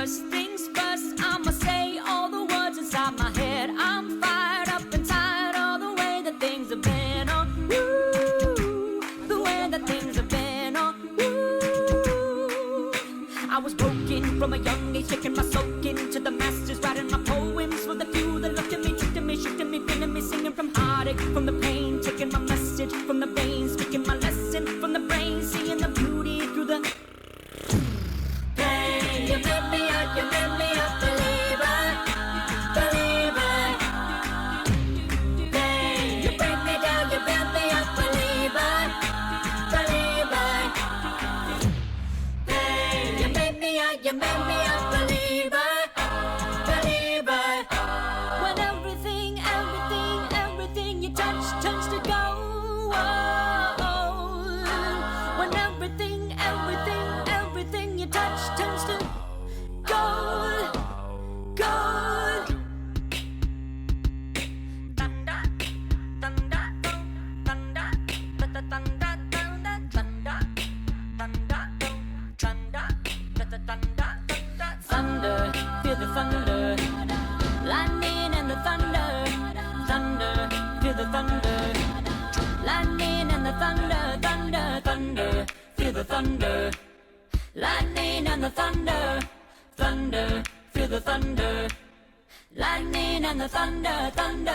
first things first, I'ma say all the words inside my head. I'm fired up and tired all the way that things have been. Oh, woo, the way that things have been. Oh, woo. I was broken from a young age, taking my soak into the masters, writing my poems for the few that looked at me, tricked me, shook me, feeling me, singing from heartache, from the pain, taking my message from the veins, speaking my lesson from the brain, seeing the beauty through the pain. You made me a believer, believer. Pain, you break me down, you build me a believer, believer. Pain, you made me a believer, believer. When everything you touch turns to gold. When everything you touch turns to gold, gold. Thunder, thunder, thunder, thunder, thunder, thunder, thunder, thunder, thunder, feel the thunder, lightning and the thunder, thunder, feel the thunder, lightning and the thunder, thunder, thunder, feel the thunder, lightning and the thunder, thunder, feel the thunder, lightning and the thunder, thunder.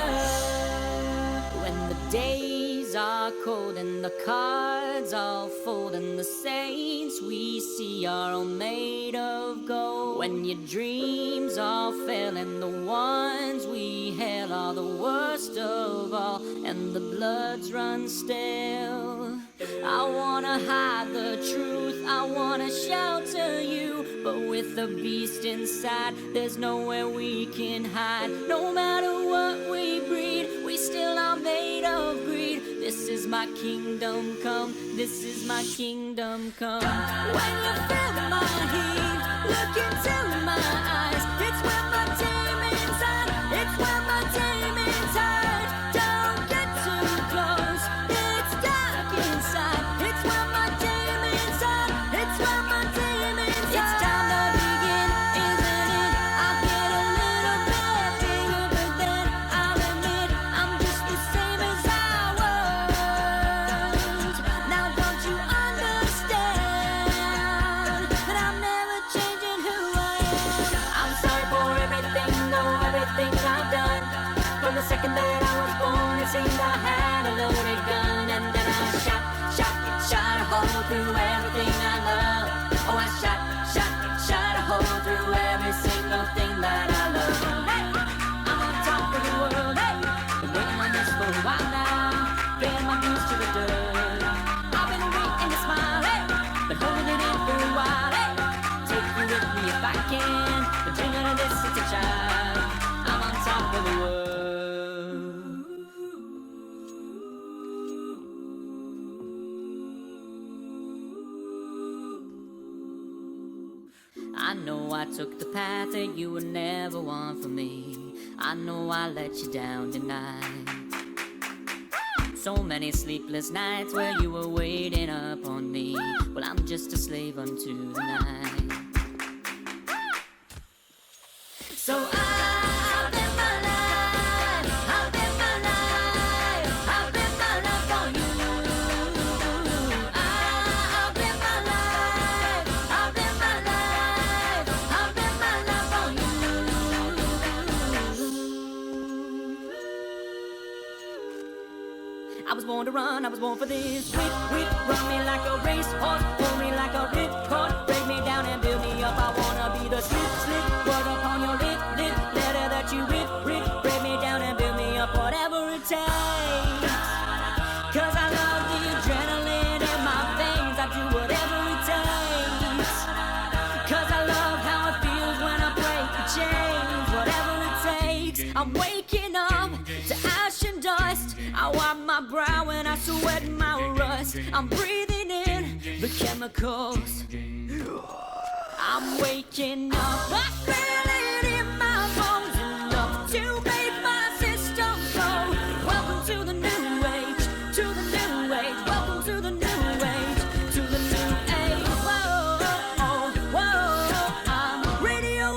When the days are cold and the cards all fold and the saints we see are all made of gold. When your dreams all fail and the ones we hail are the worst of all and the bloods run stale. I wanna hide the truth, I wanna shelter you, but with the beast inside, there's nowhere we can hide. No matter what we breed, we still are made of greed. This is my kingdom come, this is my kingdom come. When you feel my heat, look into my eyes. It's where my demons hide, it's where my demons hide. Don't get too close, it's dark inside. It's where my demons hide, it's where my demons hide. It's time to begin, isn't it? I'll get a little bit bigger, but then I'll admit I'm just the same as I was. Now don't you understand that I'm never changing who I am? I'm sorry for everything, though, everything I've done. From the second that I was born, it seemed I had a loaded gun, and then I shot a hole through everything I love. Oh, I shot a hole through every single thing that I love. Hey, I'm on top of the world. Hey, been waiting on this for a while now, paying my dues to the dirt. I've been waiting to smile, hey, been holding it in for a while. Hey, take you with me if I can. Been dreaming of this since a child. I'm on top of the world. I know I took the path that you would never want for me. I know I let you down tonight. So many sleepless nights where you were waiting up on me. Well, I'm just a slave unto the night. So I'll live my life, I'll live my life, I'll live my life for you. I'll live my life, I'll live my life, I'll live my life for you. I was born to run, I was born for this. Whip, run me like a racehorse, pull me like a ripcord, break me down and build me up. I wanna be the slip, word upon your lip, letter that you rip, break me down and build me up, whatever it takes. Cause I love the adrenaline in my veins, I do whatever it takes. Cause I love how it feels when I break the chains, whatever it takes. I'm waking up to ash and dust, I wipe my brow and I sweat my rust. I'm breathing in the chemicals, I'm waking up, I feel it in my bones, enough to make my system go. Welcome to the new age, to the new age. Welcome to the new age, to the new age. Whoa, whoa, I'm radio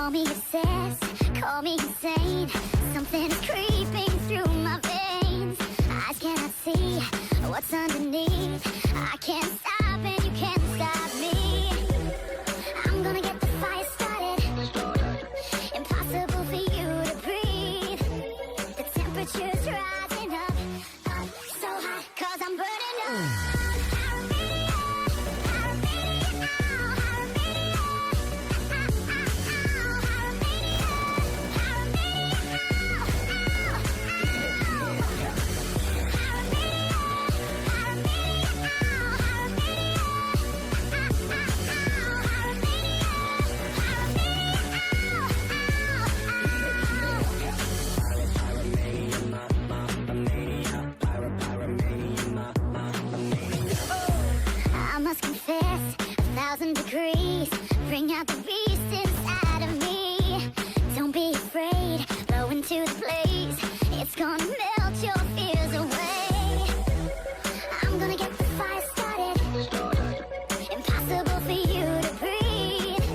Call me obsessed, call me insane. Something is creeping through my veins. Eyes cannot see what's underneath. I can't stop and you can't stop me. I'm gonna get the fire started. Impossible for you to breathe. The temperature's rising up, up so hot, 'cause I'm burning up. I must confess, 1,000 degrees bring out the beast inside of me. Don't be afraid, blow into the blaze. It's gonna melt your fears away. I'm gonna get the fire started. Impossible for you to breathe.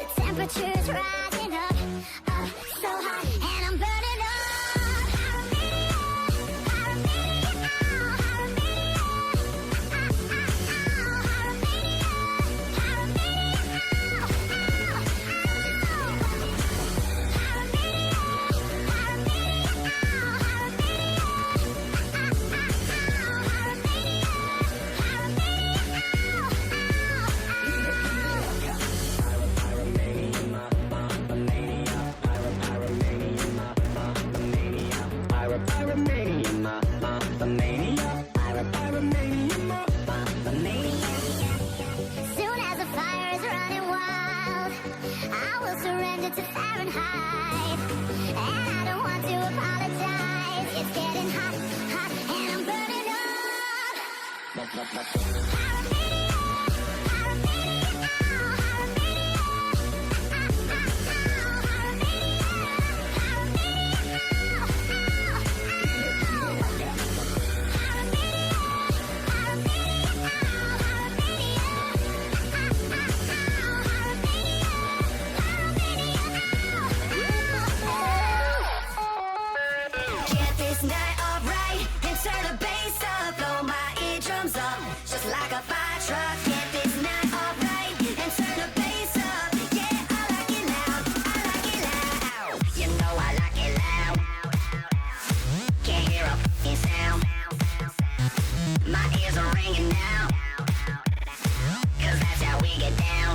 The temperature's rising up, up so hot, and I'm burning up. Soon as the fire is running wild, I will surrender to Fahrenheit. And I don't want to apologize. It's getting hot, hot, and I'm burning Get this night up right and turn the bass up, blow my eardrums up, just like a fire truck. Get this night up right and turn the bass up. Yeah, I like it loud, I like it loud. You know I like it loud. Can't hear a f***ing sound. My ears are ringing now, 'cause that's how we get down.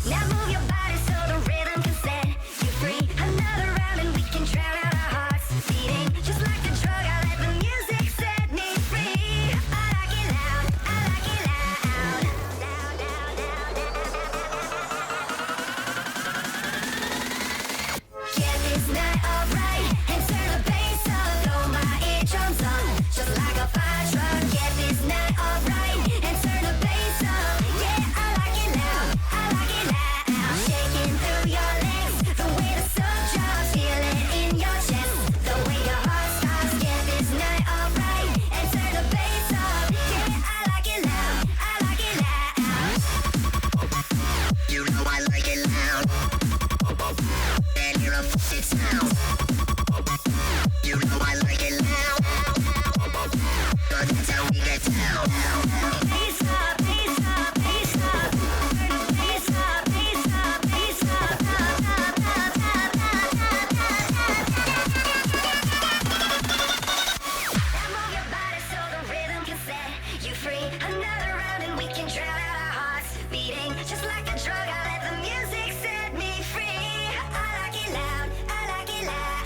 Now move your body so the rhythm can set you free. Another round and we can drown out our hearts beating. Just like a drug, I let the music set me free. I like it loud, I like it loud. Get this night up right and turn the bass up, blow my eardrums up, just like a fire truck. Get this night up right and turn the bass up. Yeah, I like it loud, I like it loud. Shaking through your legs, the way the sun drops, feel it in your chest, the way your heart stops. Get this night up right and turn the bass up. Yeah, I like it loud, I like it loud. You know I like it loud. And you're a f***ing sound. You know I like it loud. 'Cause that's how we get down. Bass up, bass up, bass up. Bass up, bass up, bass up. Now move your body so the rhythm can set you free. Another round and we can drown out our hearts beating. Just like a drug, I let the music set me free. I like it loud, I like it loud.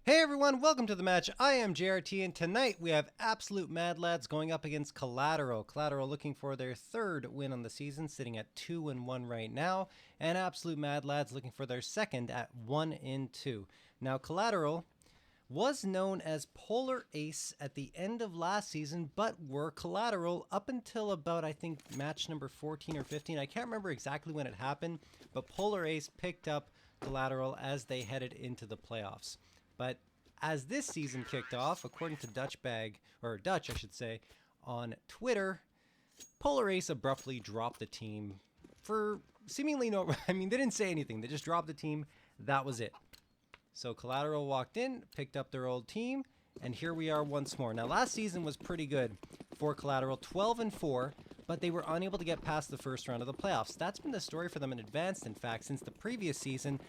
Hey everyone, welcome to the match. I am JRT, and tonight we have Absolute Mad Lads going up against Collateral. Collateral looking for their third win on the season, sitting at 2-1 right now, and Absolute Mad Lads looking for their second at 1-2. Now Collateral was known as Polar Ace at the end of last season, but were Collateral up until about, I think, match number 14 or 15. I can't remember exactly when it happened, but Polar Ace picked up Collateral as they headed into the playoffs. But as this season kicked off, according to Dutch I should say, on Twitter, Polar Ace abruptly dropped the team for seemingly no, I mean, they didn't say anything. They just dropped the team. That was it. So Collateral walked in, picked up their old team, and here we are once more. Now, last season was pretty good for Collateral, 12-4, but they were unable to get past the first round of the playoffs. That's been the story for them in advance, in fact, since the previous season.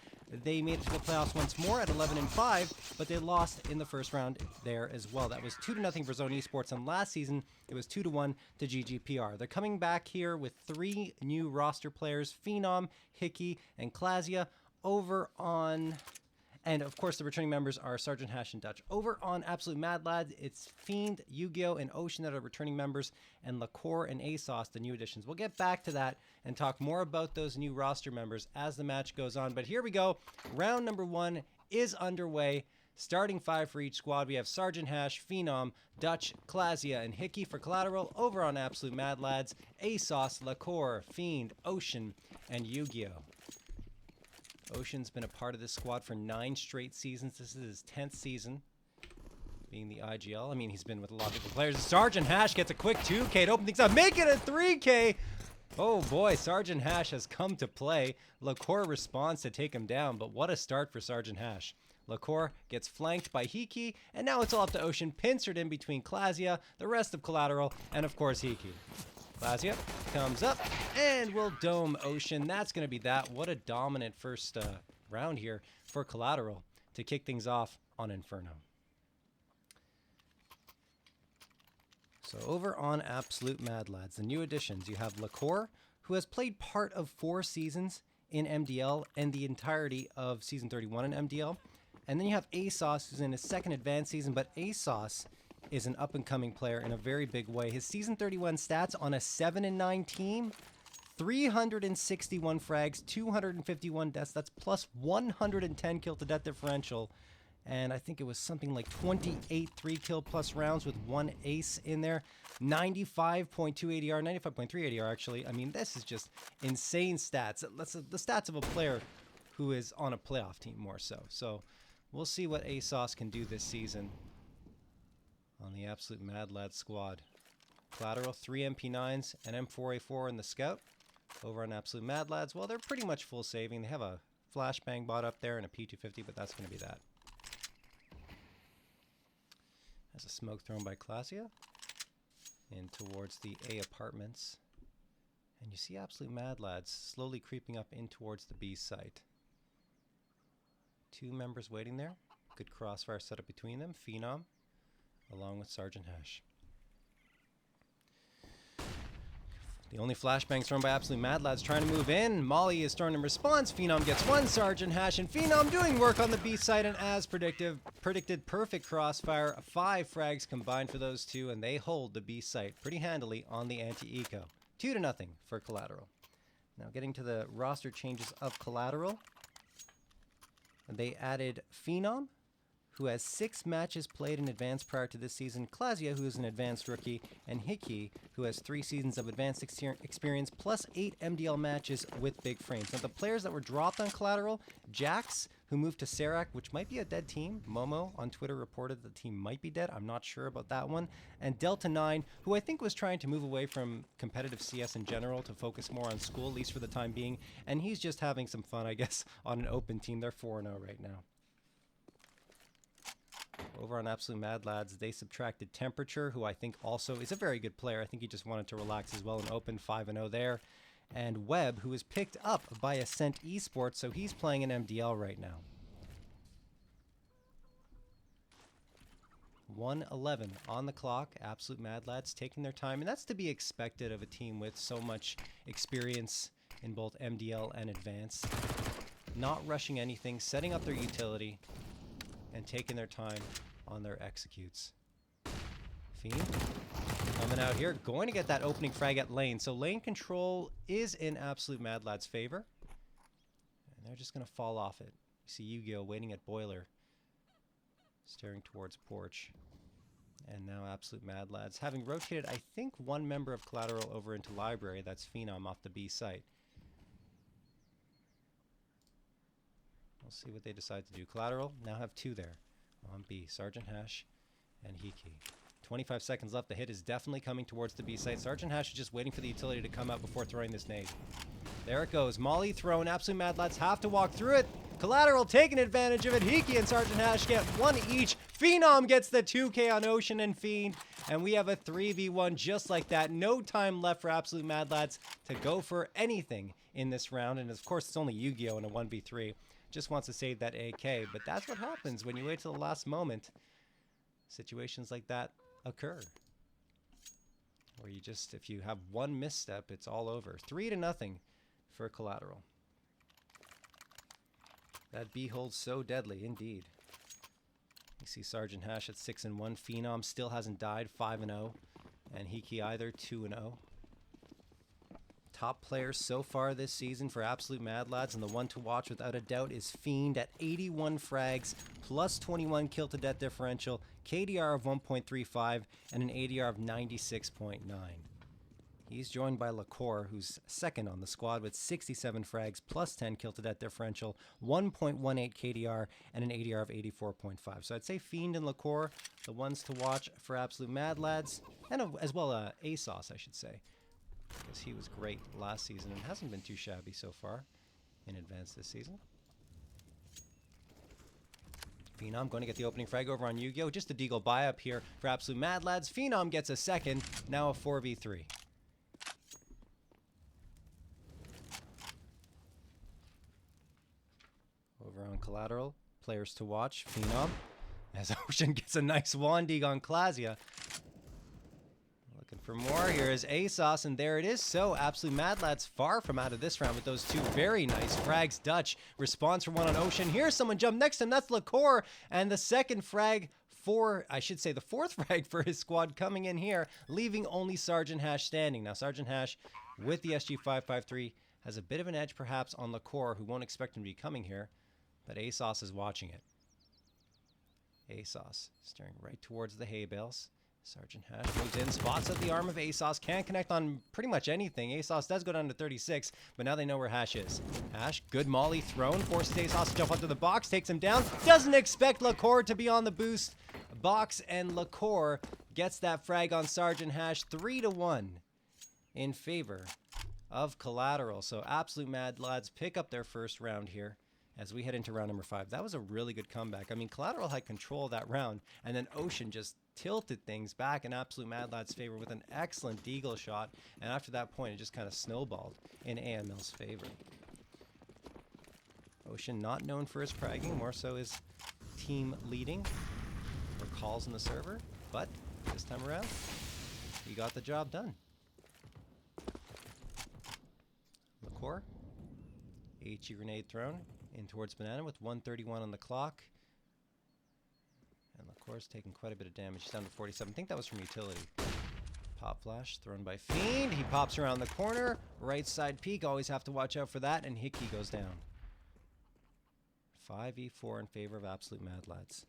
They made it to the playoffs once more at 11-5, but they lost in the first round there as well. That was 2-0 for Zone Esports, and last season it was 2-1 to GGPR. They're coming back here with 3 new roster players, Phenom, Hickey, and Klasia, over on... And, of course, the returning members are Sergeant Hash and Dutch. Over on Absolute Mad Lads, it's Fiend, Yu-Gi-Oh!, and Ocean that are returning members, and Liqueur and ASOS, the new additions. We'll get back to that and talk more about those new roster members as the match goes on. But here we go. Round number 1 is underway. Starting 5 for each squad. We have Sergeant Hash, Phenom, Dutch, Klasia, and Hickey for Collateral. Over on Absolute Mad Lads, ASOS, Liqueur, Fiend, Ocean, and Yu-Gi-Oh! Ocean's been a part of this squad for 9 straight seasons. This is his 10th season being the IGL. I mean, he's been with a lot of different players. Sergeant Hash gets a quick 2K to open things up. Make it a 3K! Oh boy, Sergeant Hash has come to play. Liqueur responds to take him down, but what a start for Sergeant Hash. Liqueur gets flanked by Hickey, and now it's all up to Ocean, pincered in between Klasia, the rest of Collateral, and of course Hickey. Klasia comes up and will dome Ocean. That's going to be that. What a dominant first round here for Collateral to kick things off on Inferno. So over on Absolute Mad Lads, the new additions, you have Liqueur, who has played part of 4 seasons in MDL and the entirety of Season 31 in MDL. And then you have ASOS, who's in his second advanced season, but ASOS is an up-and-coming player in a very big way. His Season 31 stats on a 7-9 team, 361 frags, 251 deaths. That's plus 110 kill-to-death differential. And I think it was something like 28 3-kill plus rounds with 1 ace in there. 95.2 ADR, 95.3 ADR actually. I mean, this is just insane stats. That's the stats of a player who is on a playoff team more so. So we'll see what ASOS can do this season on the Absolute Mad Lad squad. Collateral, 3 MP9s, and M4A4 in the Scout. Over on Absolute Mad Lads, well, they're pretty much full saving. They have a flashbang bot up there and a P250, but that's going to be that. There's a smoke thrown by Klasia in towards the A apartments. And you see Absolute Mad Lads slowly creeping up in towards the B site. 2 members waiting there. Good crossfire setup between them. Phenom, along with Sergeant Hash. The only flashbangs thrown by Absolute Mad Lads trying to move in. Molly is thrown in response. Phenom gets 1. Sergeant Hash and Phenom doing work on the B side, and as predicted, perfect crossfire. 5 frags combined for those 2, and they hold the B site pretty handily on the anti-eco. 2-0 for Collateral. Now getting to the roster changes of Collateral. They added Phenom, who has 6 matches played in advance prior to this season, Klasia, who is an advanced rookie, and Hickey, who has 3 seasons of advanced experience, plus 8 MDL matches with big frames. Now, the players that were dropped on Collateral, Jax, who moved to Serac, which might be a dead team. Momo on Twitter reported the team might be dead. I'm not sure about that one. And Delta 9, who I think was trying to move away from competitive CS in general to focus more on school, at least for the time being. And he's just having some fun, I guess, on an open team. They're 4-0 right now. Over on Absolute Mad Lads, they subtracted Temperature, who I think also is a very good player. I think he just wanted to relax as well and open 5-0 there. And Webb, who was picked up by Ascent Esports, so he's playing in MDL right now. 1:11 on the clock. Absolute Mad Lads taking their time, and that's to be expected of a team with so much experience in both MDL and Advanced. Not rushing anything, setting up their utility. and taking their time on their executes. Fiend coming out here, going to get that opening frag at lane. So lane control is in Absolute Mad Lad's favor. And they're just going to fall off it. You see Yu-Gi-Oh! Waiting at Boiler, staring towards Porch. And now Absolute Mad Lads, having rotated, I think, one member of Collateral over into Library. That's Phenom off the B site. We'll see what they decide to do. Collateral now have two there on B. Sergeant Hash and Hiki. 25 seconds left. The hit is definitely coming towards the B site. Sergeant Hash is just waiting for the utility to come out before throwing this nade. There it goes. Molly thrown. Absolute Mad Lads have to walk through it. Collateral taking advantage of it. Hiki and Sergeant Hash get one each. Phenom gets the 2K on Ocean and Fiend. And we have a 3v1 just like that. No time left for Absolute Mad Lads to go for anything in this round. And of course, it's only Yu-Gi-Oh! In a 1v3. Just wants to save that AK. But that's what happens when you wait till the last moment. Situations like that occur. Where you just, if you have one misstep, it's all over. 3-0 for Collateral. That B holds so deadly, indeed. You see Sergeant Hash at 6-1. Phenom still hasn't died, 5-0. And Hiki either, 2-0. Top players so far this season for Absolute Mad Lads, and the one to watch without a doubt is Fiend at 81 frags, plus 21 kill to death differential, KDR of 1.35, and an ADR of 96.9. He's joined by LaCour, who's second on the squad with 67 frags, plus 10 kill to death differential, 1.18 KDR, and an ADR of 84.5. So I'd say Fiend and LaCour, the ones to watch for Absolute Mad Lads, and as well ASOS, I should say, because he was great last season and hasn't been too shabby so far in advance this season. Phenom going to get the opening frag over on Yu-Gi-Oh! Just a deagle buy up here for Absolute Mad Lads. Phenom gets a second, now a 4v3. Over on Collateral, players to watch, Phenom, as Ocean gets a nice Wandig on Klasia. Looking for more, here is ASOS, and there it is. So, Absolute Mad Lads far from out of this round with those two very nice frags. Dutch responds for one on Ocean. Here's someone jump next to him, that's LaCour, and the second frag for, I should say the fourth frag for his squad coming in here, leaving only Sergeant Hash standing. Now, Sergeant Hash with the SG553 has a bit of an edge perhaps on LaCour, who won't expect him to be coming here. But ASOS is watching it. ASOS staring right towards the hay bales. Sergeant Hash moves in, spots up the arm of ASOS, can't connect on pretty much anything. ASOS does go down to 36, but now they know where Hash is. Hash, good molly thrown, forces ASOS to jump onto the box, takes him down, doesn't expect LaCour to be on the boost box, and LaCour gets that frag on Sergeant Hash, 3-1 in favor of Collateral. So Absolute Mad Lads pick up their first round here as we head into round number 5. That was a really good comeback. I mean, Collateral had control of that round, and then Ocean just tilted things back in Absolute Mad Lad's favor with an excellent deagle shot, and after that point, it just kind of snowballed in AML's favor. Ocean not known for his fragging, more so his team leading or calls in the server, but this time around, he got the job done. LaCour, HE grenade thrown in towards Banana with 131 on the clock. And LaCour's taking quite a bit of damage. He's down to 47. I think that was from utility. Pop flash thrown by Fiend. He pops around the corner. Right side peek. Always have to watch out for that. And Hiki goes down. 5v4 in favor of Absolute Mad Lads.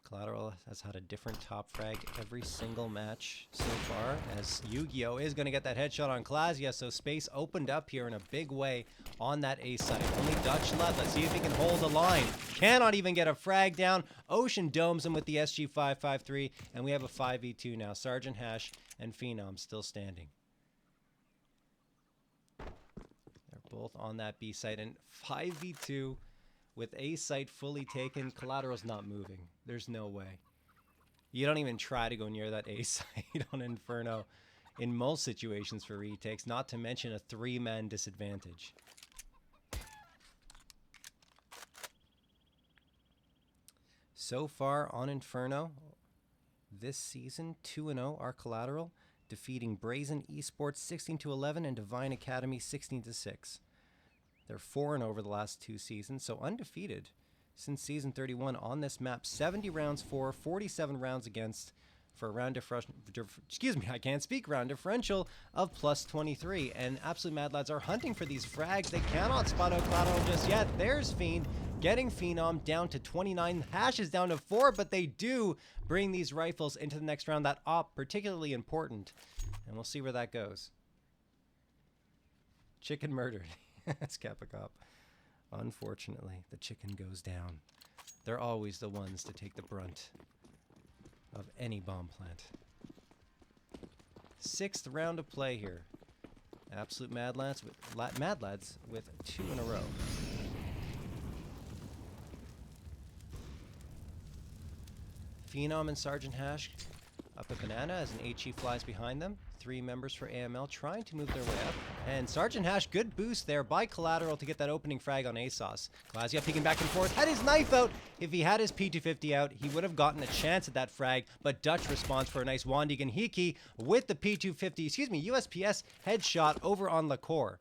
Collateral has had a different top frag every single match so far, as Yu-Gi-Oh! Is going to get that headshot on Klasia, so space opened up here in a big way on that A side. Only Dutch left. Let's see if he can hold the line. Cannot even get a frag down. Ocean domes him with the SG553, and we have a 5v2 now. Sergeant Hash and Phenom still standing. They're both on that B site, and 5v2. With A site fully taken, Collateral's not moving. There's no way. You don't even try to go near that A site on Inferno in most situations for retakes, not to mention a 3-man disadvantage. So far on Inferno, this season, 2-0 are Collateral, defeating Brazen Esports 16-11 and Divine Academy 16-6. They're 4-0 over the last 2 seasons, so undefeated since season 31 on this map. 70 rounds for, 47 rounds against, for a round differential, round differential of plus 23. And Absolute Mad Lads are hunting for these frags. They cannot spot out Collateral just yet. There's Fiend getting Phenom down to 29. Hash is down to 4, but they do bring these rifles into the next round. That op, particularly important. And we'll see where that goes. Chicken murdered. That's Kappa Cop. Unfortunately, the chicken goes down. They're always the ones to take the brunt of any bomb plant. 6th round of play here. Absolute Mad Lads with 2 in a row. Phenom and Sergeant Hash up at Banana as an HE flies behind them. 3 members for AML trying to move their way up. And Sergeant Hash, good boost there by Collateral to get that opening frag on ASOS. Glazia peeking back and forth, had his knife out. If he had his P250 out, he would have gotten a chance at that frag, but Dutch responds for a nice Wandig and Hiki with the P250, USPS headshot over on LaCour.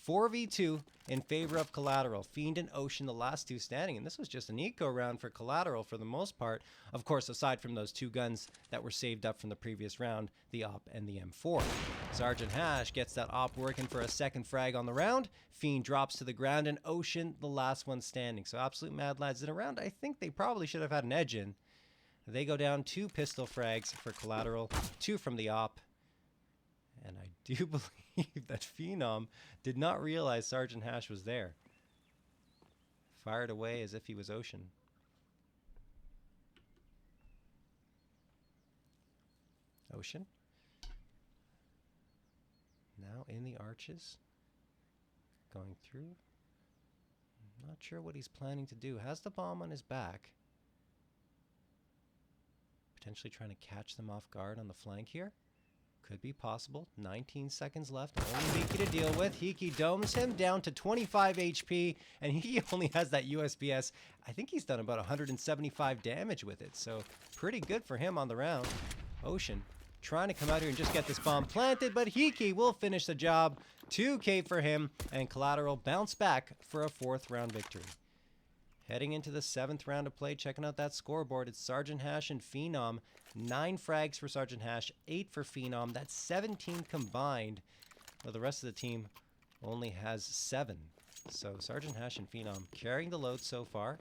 4v2 in favor of Collateral. Fiend and Ocean, the last 2 standing. And this was just an eco round for Collateral for the most part. Of course, aside from those 2 guns that were saved up from the previous round, the op and the M4. Sergeant Hash gets that op working for a 2nd frag on the round. Fiend drops to the ground, and Ocean, the last one standing. So Absolute Mad Lads in a round I think they probably should have had an edge in. They go down 2 pistol frags for Collateral, 2 from the op. And I do believe that Phenom did not realize Sergeant Hash was there. Fired away as if he was Ocean. Ocean. Now in the arches. Going through. Not sure what he's planning to do. Has the bomb on his back. Potentially trying to catch them off guard on the flank here. Could be possible. 19 seconds left. Only Hiki to deal with. Hiki domes him down to 25 HP, and he only has that USPS. I think he's done about 175 damage with it, so pretty good for him on the round. Ocean trying to come out here and just get this bomb planted, but Hiki will finish the job. 2K for him, and Collateral bounce back for a 4th round victory. Heading into the 7th round of play, checking out that scoreboard, it's Sergeant Hash and Phenom. 9 frags for Sergeant Hash, 8 for Phenom. That's 17 combined. Well, the rest of the team only has 7. So Sergeant Hash and Phenom carrying the load so far.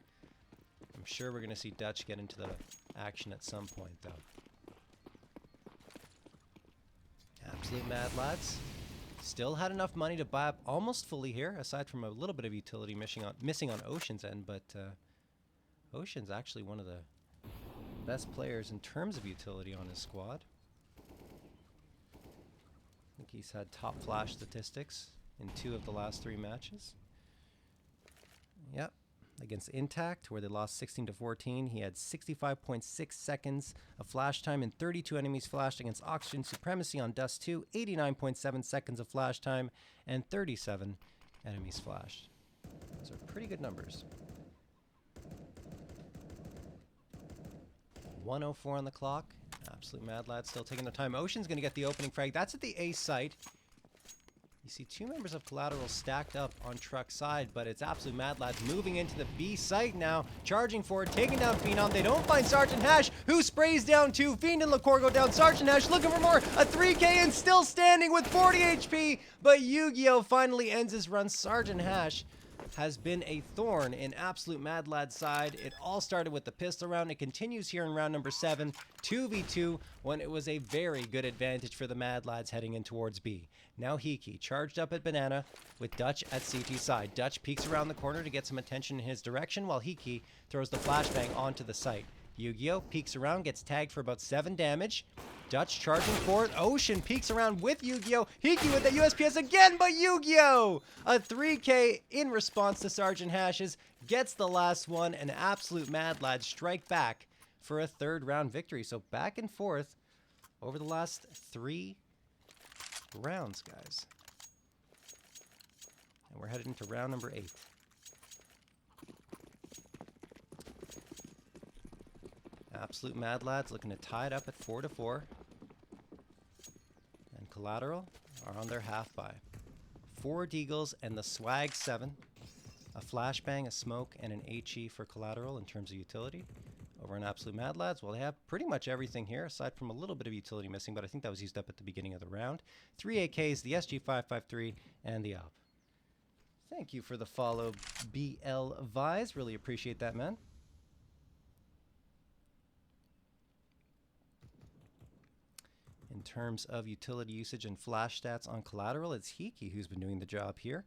I'm sure we're going to see Dutch get into the action at some point, though. Absolute Mad Lads. Still had enough money to buy up almost fully here, aside from a little bit of utility missing on Ocean's end, but Ocean's actually one of the best players in terms of utility on his squad. I think he's had top flash statistics in 2 of the last 3 matches. Yep, against Intact, where they lost 16-14, he had 65.6 seconds of flash time and 32 enemies flashed. Against Oxygen Supremacy on Dust 2, 89.7 seconds of flash time and 37 enemies flashed. Those are pretty good numbers. 1:04 on the clock. Absolute Mad Lad still taking their time. Ocean's going to get the opening frag. That's at the A site. You see 2 members of Collateral stacked up on truck side, but it's Absolute Mad Lads moving into the B site now, charging forward, taking down Phenom. They don't find Sergeant Hash, who sprays down 2. Fiend and LaCour go down. Sergeant Hash looking for more. A 3K and still standing with 40 HP, but Yu-Gi-Oh finally ends his run. Sergeant Hash has been a thorn in Absolute Mad Lad's side. It all started with the pistol round. It continues here in round number 7, 2v2, when it was a very good advantage for the Mad Lads heading in towards B. Now Hiki charged up at Banana with Dutch at CT side. Dutch peeks around the corner to get some attention in his direction, while Hiki throws the flashbang onto the site. Yu-Gi-Oh peeks around, gets tagged for about 7 damage. Dutch charging forward. Ocean peeks around with Yu-Gi-Oh. Hiki with the USPS again, but Yu-Gi-Oh! A 3K in response to Sergeant Hash's. Gets the last one, and Absolute Mad Lads strike back for a 3rd round victory. So back and forth over the last 3 rounds, guys. And we're headed into round number 8. Absolute Mad Lads looking to tie it up at 4-4. And Collateral are on their half by. 4 Deagles and the Swag 7. a flashbang, a smoke, and an HE for Collateral in terms of utility. Over on Absolute Mad Lads, well, they have pretty much everything here, aside from a little bit of utility missing, but I think that was used up at the beginning of the round. 3 AKs, the SG553, and the op. Thank you for the follow, BL Vise. Really appreciate that, man. In terms of utility usage and flash stats on Collateral, it's Hiki who's been doing the job here.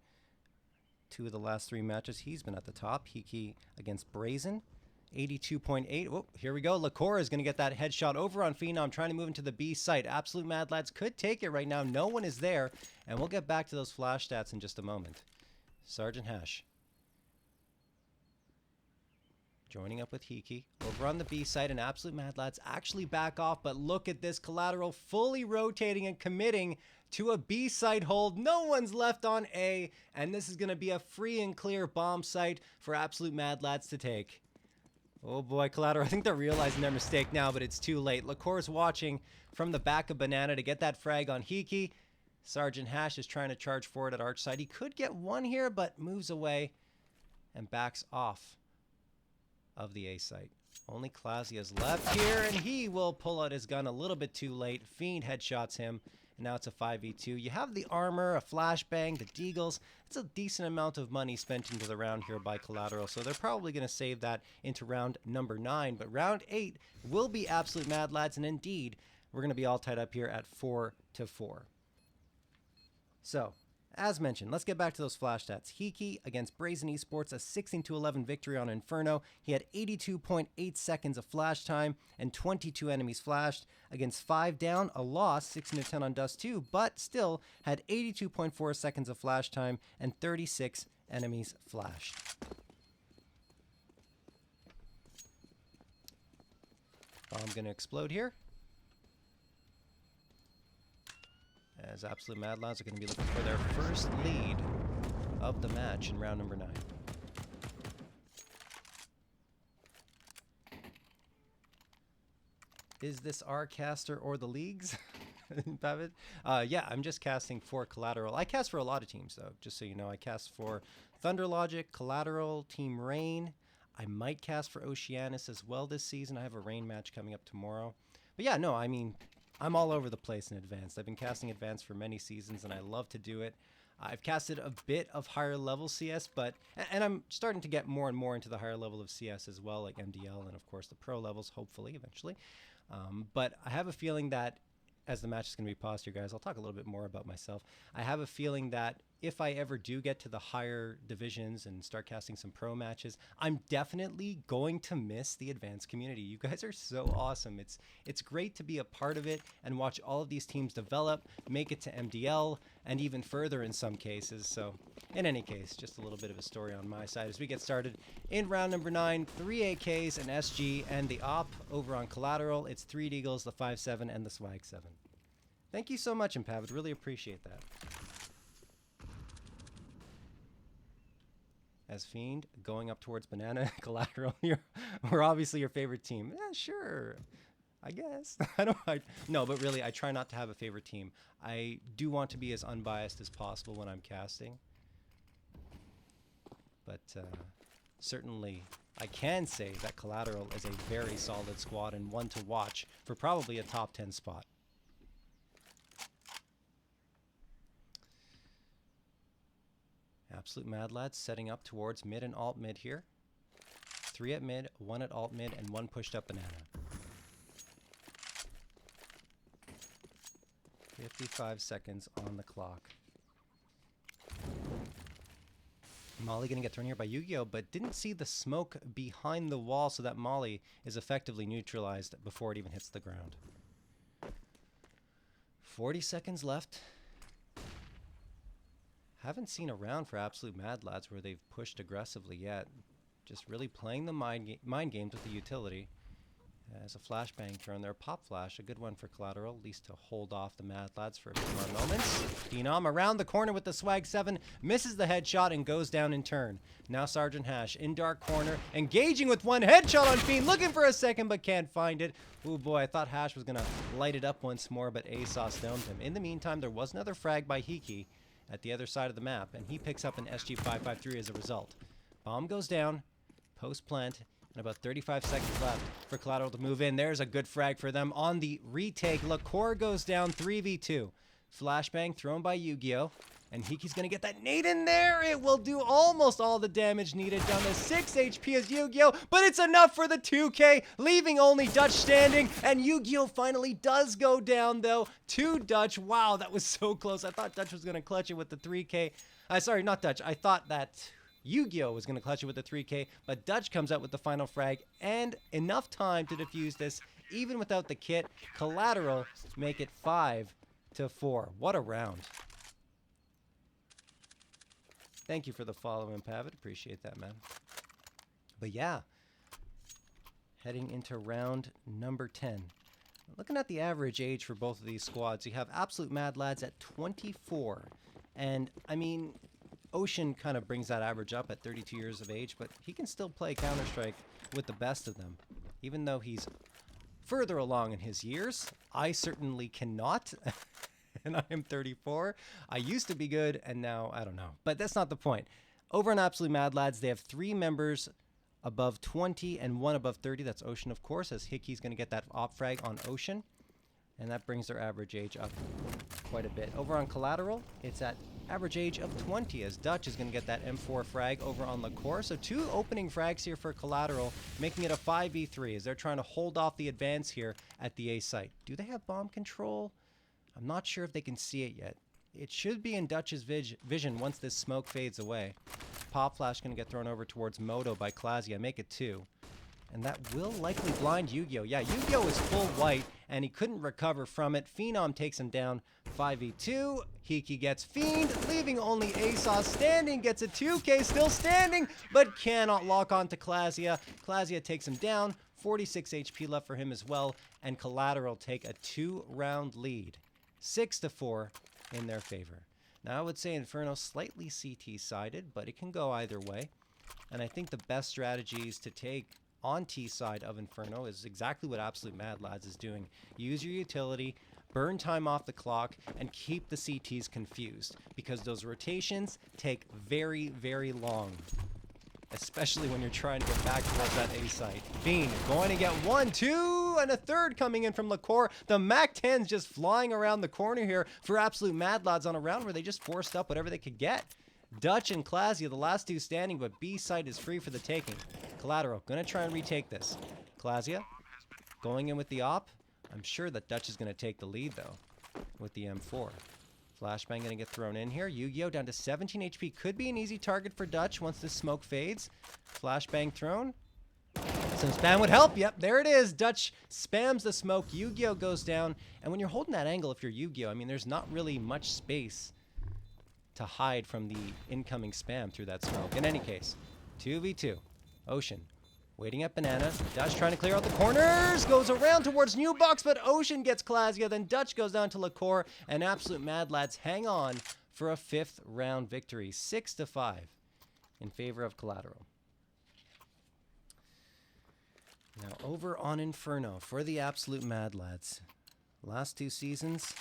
2 of the last 3 matches, he's been at the top. Hiki against Brazen. 82.8. Oh, here we go. Lacora is going to get that headshot over on Phenom, trying to move into the B site. Absolute Mad Lads could take it right now. No one is there, and we'll get back to those flash stats in just a moment. Sergeant Hash joining up with Hiki over on the B site, and Absolute Mad Lads actually back off, but look at this. Collateral fully rotating and committing to a B site hold. No one's left on A, and this is going to be a free and clear bomb site for Absolute Mad Lads to take. Oh boy, Collateral, I think they're realizing their mistake now, but it's too late. Lacour's watching from the back of Banana to get that frag on Hiki. Sergeant Hash is trying to charge forward at Arch side. He could get one here, but moves away and backs off of the A site. Only Clausia's left here, and he will pull out his gun a little bit too late. Fiend headshots him, and now it's a 5v2. You have the armor, a flashbang, the deagles. It's a decent amount of money spent into the round here by Collateral, so they're probably going to save that into round number 9. But round 8 will be Absolute Mad Lads, and indeed, we're going to be all tied up here at 4-4. So, as mentioned, let's get back to those flash stats. Hiki against Brazen Esports, a 16-11 victory on Inferno. He had 82.8 seconds of flash time and 22 enemies flashed. Against 5 down, a loss, 16-10 on Dust 2, but still had 82.4 seconds of flash time and 36 enemies flashed. Bomb gonna explode here, as Absolute Mad Lads are going to be looking for their first lead of the match in round number 9. Is this our caster or the leagues? Pavid? Yeah, I'm just casting for Collateral. I cast for a lot of teams, though, just so you know. I cast for Thunder Logic, Collateral, Team Rain. I might cast for Oceanus as well this season. I have a Rain match coming up tomorrow. But yeah, no, I mean, I'm all over the place in Advanced. I've been casting Advanced for many seasons, and I love to do it. I've casted a bit of higher level CS, and I'm starting to get more and more into the higher level of CS as well, like MDL and, of course, the pro levels, hopefully, eventually. But I have a feeling that, as the match is going to be paused here, guys, I'll talk a little bit more about myself. I have a feeling that if I ever do get to the higher divisions and start casting some pro matches, I'm definitely going to miss the Advanced community. You guys are so awesome. It's great to be a part of it and watch all of these teams develop, make it to MDL, and even further in some cases. So in any case, just a little bit of a story on my side as we get started in round number 9. 3 AKs, an SG, and the op. Over on Collateral, it's 3 Deagles, the 5.7, and the Swag 7. Thank you so much, Impavid. Really appreciate that. As Fiend going up towards Banana, Collateral, we're obviously your favorite team. Yeah, sure, I guess. No, but really, I try not to have a favorite team. I do want to be as unbiased as possible when I'm casting. But certainly, I can say that Collateral is a very solid squad and one to watch for probably a top 10 spot. Absolute Mad Lads setting up towards mid and alt mid here. 3 at mid, 1 at alt mid, and 1 pushed up Banana. 55 seconds on the clock. Molly gonna get thrown here by Yu-Gi-Oh, but didn't see the smoke behind the wall, so that Molly is effectively neutralized before it even hits the ground. 40 seconds left. Haven't seen a round for Absolute Mad Lads where they've pushed aggressively yet. Just really playing the mind games with the utility. As a flashbang turn there, pop flash, a good one for Collateral, at least to hold off the Mad Lads for a few more moments. Phenom around the corner with the Swag 7, misses the headshot and goes down in turn. Now Sergeant Hash in dark corner, engaging with 1 headshot on Fiend, looking for a second but can't find it. Oh boy, I thought Hash was gonna light it up once more, but ASOS domed him. In the meantime, there was another frag by Hiki at the other side of the map, and he picks up an SG553 as a result. Bomb goes down. Post plant. And about 35 seconds left for Collateral to move in. There's a good frag for them on the retake. Lacour goes down 3v2. Flashbang thrown by Yu-Gi-Oh! And Hiki's going to get that nade in there. It will do almost all the damage needed. Down to 6 HP as Yu-Gi-Oh! But it's enough for the 2K, leaving only Dutch standing. And Yu-Gi-Oh! Finally does go down, though, to Dutch. Wow, that was so close. I thought Dutch was going to clutch it with the 3K. Sorry, not Dutch. I thought that Yu-Gi-Oh! Was going to clutch it with the 3K. But Dutch comes out with the final frag. And enough time to defuse this, even without the kit. Collateral make it 5-4. What a round. Thank you for the follow, Impavid. Appreciate that, man. But yeah, heading into round number 10. Looking at the average age for both of these squads, you have Absolute Mad Lads at 24. And, I mean, Ocean kind of brings that average up at 32 years of age, but he can still play Counter-Strike with the best of them. Even though he's further along in his years, I certainly cannot. And I am 34. I used to be good, and now I don't know. But that's not the point. Over on Absolute Mad Lads, they have 3 members above 20 and 1 above 30. That's Ocean, of course, as Hiki's going to get that op frag on Ocean. And that brings their average age up quite a bit. Over on Collateral, it's at average age of 20, as Dutch is going to get that M4 frag over on Lacour. So 2 opening frags here for Collateral, making it a 5v3 as they're trying to hold off the advance here at the A site. Do they have bomb control? I'm not sure if they can see it yet. It should be in Dutch's vision once this smoke fades away. Pop Flash going to get thrown over towards Moto by Klazia. Make it 2. And that will likely blind Yu-Gi-Oh! Yeah, Yu-Gi-Oh! is full white, and he couldn't recover from it. Phenom takes him down 5v2. Hiki gets Fiend, leaving only ASOS standing. Gets a 2K, still standing, but cannot lock on to Klazia. Klazia takes him down. 46 HP left for him as well. And Collateral take a 2-round lead. 6-4 in their favor. Now I would say Inferno slightly CT-sided, but it can go either way. And I think the best strategies to take on T side of Inferno is exactly what Absolute Mad Lads is doing. Use your utility, burn time off the clock, and keep the CTs confused, because those rotations take very, very long. Especially when you're trying to get back towards that A site. Fiend going to get 1, 2, and a 3rd coming in from Lacour. The MAC-10's just flying around the corner here for Absolute Mad Lads on a round where they just forced up whatever they could get. Dutch and Klazia, the last 2 standing, but B site is free for the taking. Collateral gonna try and retake this. Klazia going in with the op. I'm sure that Dutch is gonna take the lead though with the M4. Flashbang gonna get thrown in here. Yu-Gi-Oh! Down to 17 HP. Could be an easy target for Dutch once this smoke fades. Flashbang thrown. Some spam would help. Yep, there it is. Dutch spams the smoke. Yu-Gi-Oh! Goes down. And when you're holding that angle, if you're Yu-Gi-Oh!, I mean, there's not really much space to hide from the incoming spam through that smoke. In any case, 2v2. Ocean waiting at Banana. Dutch trying to clear out the corners. Goes around towards New Box, but Ocean gets Klazia. Then Dutch goes down to Lacour. And Absolute Mad Lads hang on for a 5th round victory. 6-5 in favor of Collateral. Now over on Inferno for the Absolute Mad Lads. Last 2 seasons,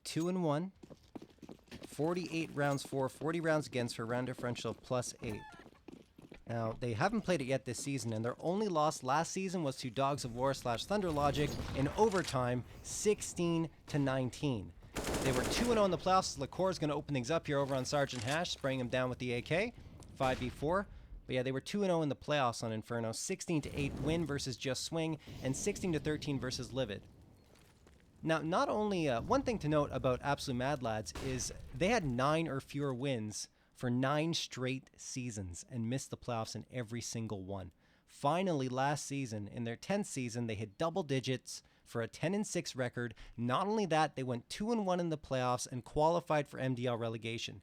2-1. 48 rounds for, 40 rounds against for round differential of +8. Now, they haven't played it yet this season, and their only loss last season was to Dogs of War / Thunder Logic in overtime, 16-19. They were 2-0 in the playoffs. Lacour is going to open things up here over on Sergeant Hash, spraying him down with the AK, 5v4. But yeah, they were 2-0 in the playoffs on Inferno, 16-8 win versus Just Swing, and 16-13 versus Livid. Now, not only, one thing to note about Absolute Mad Lads is they had 9 or fewer wins for 9 straight seasons and missed the playoffs in every single one. Finally, last season, in their 10th season, they hit double digits for a 10-6 record. Not only that, they went 2-1 in the playoffs and qualified for MDL relegation.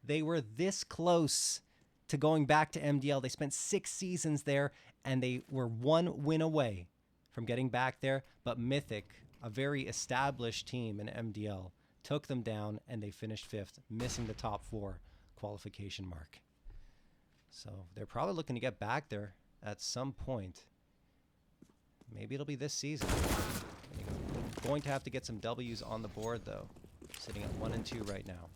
They were this close to going back to MDL. They spent 6 seasons there, and they were 1 win away from getting back there, but Mythic, a very established team in MDL, took them down, and they finished 5th, missing the top 4 qualification mark. So they're probably looking to get back there at some point. Maybe it'll be this season. They're going to have to get some W's on the board, though, sitting at 1 and 2 right now.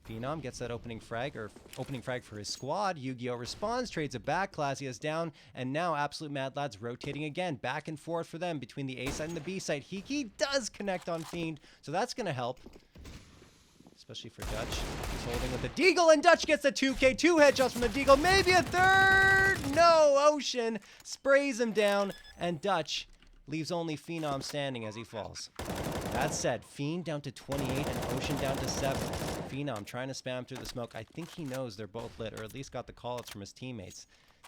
Phenom gets that opening frag for his squad. Yu-Gi-Oh responds, trades it back. Classia's down, and now Absolute Mad Lads rotating again, back and forth for them between the A side and the B side. Hiki does connect on Fiend, so that's gonna help, especially for Dutch. He's holding with the Deagle, and Dutch gets a 2K, 2 headshots from the Deagle, maybe a third. No, Ocean sprays him down, and Dutch leaves only Phenom standing as he falls. That said, Fiend down to 28 and Ocean down to 7. Phenom trying to spam through the smoke. I think he knows they're both lit, or at least got the callouts from his teammates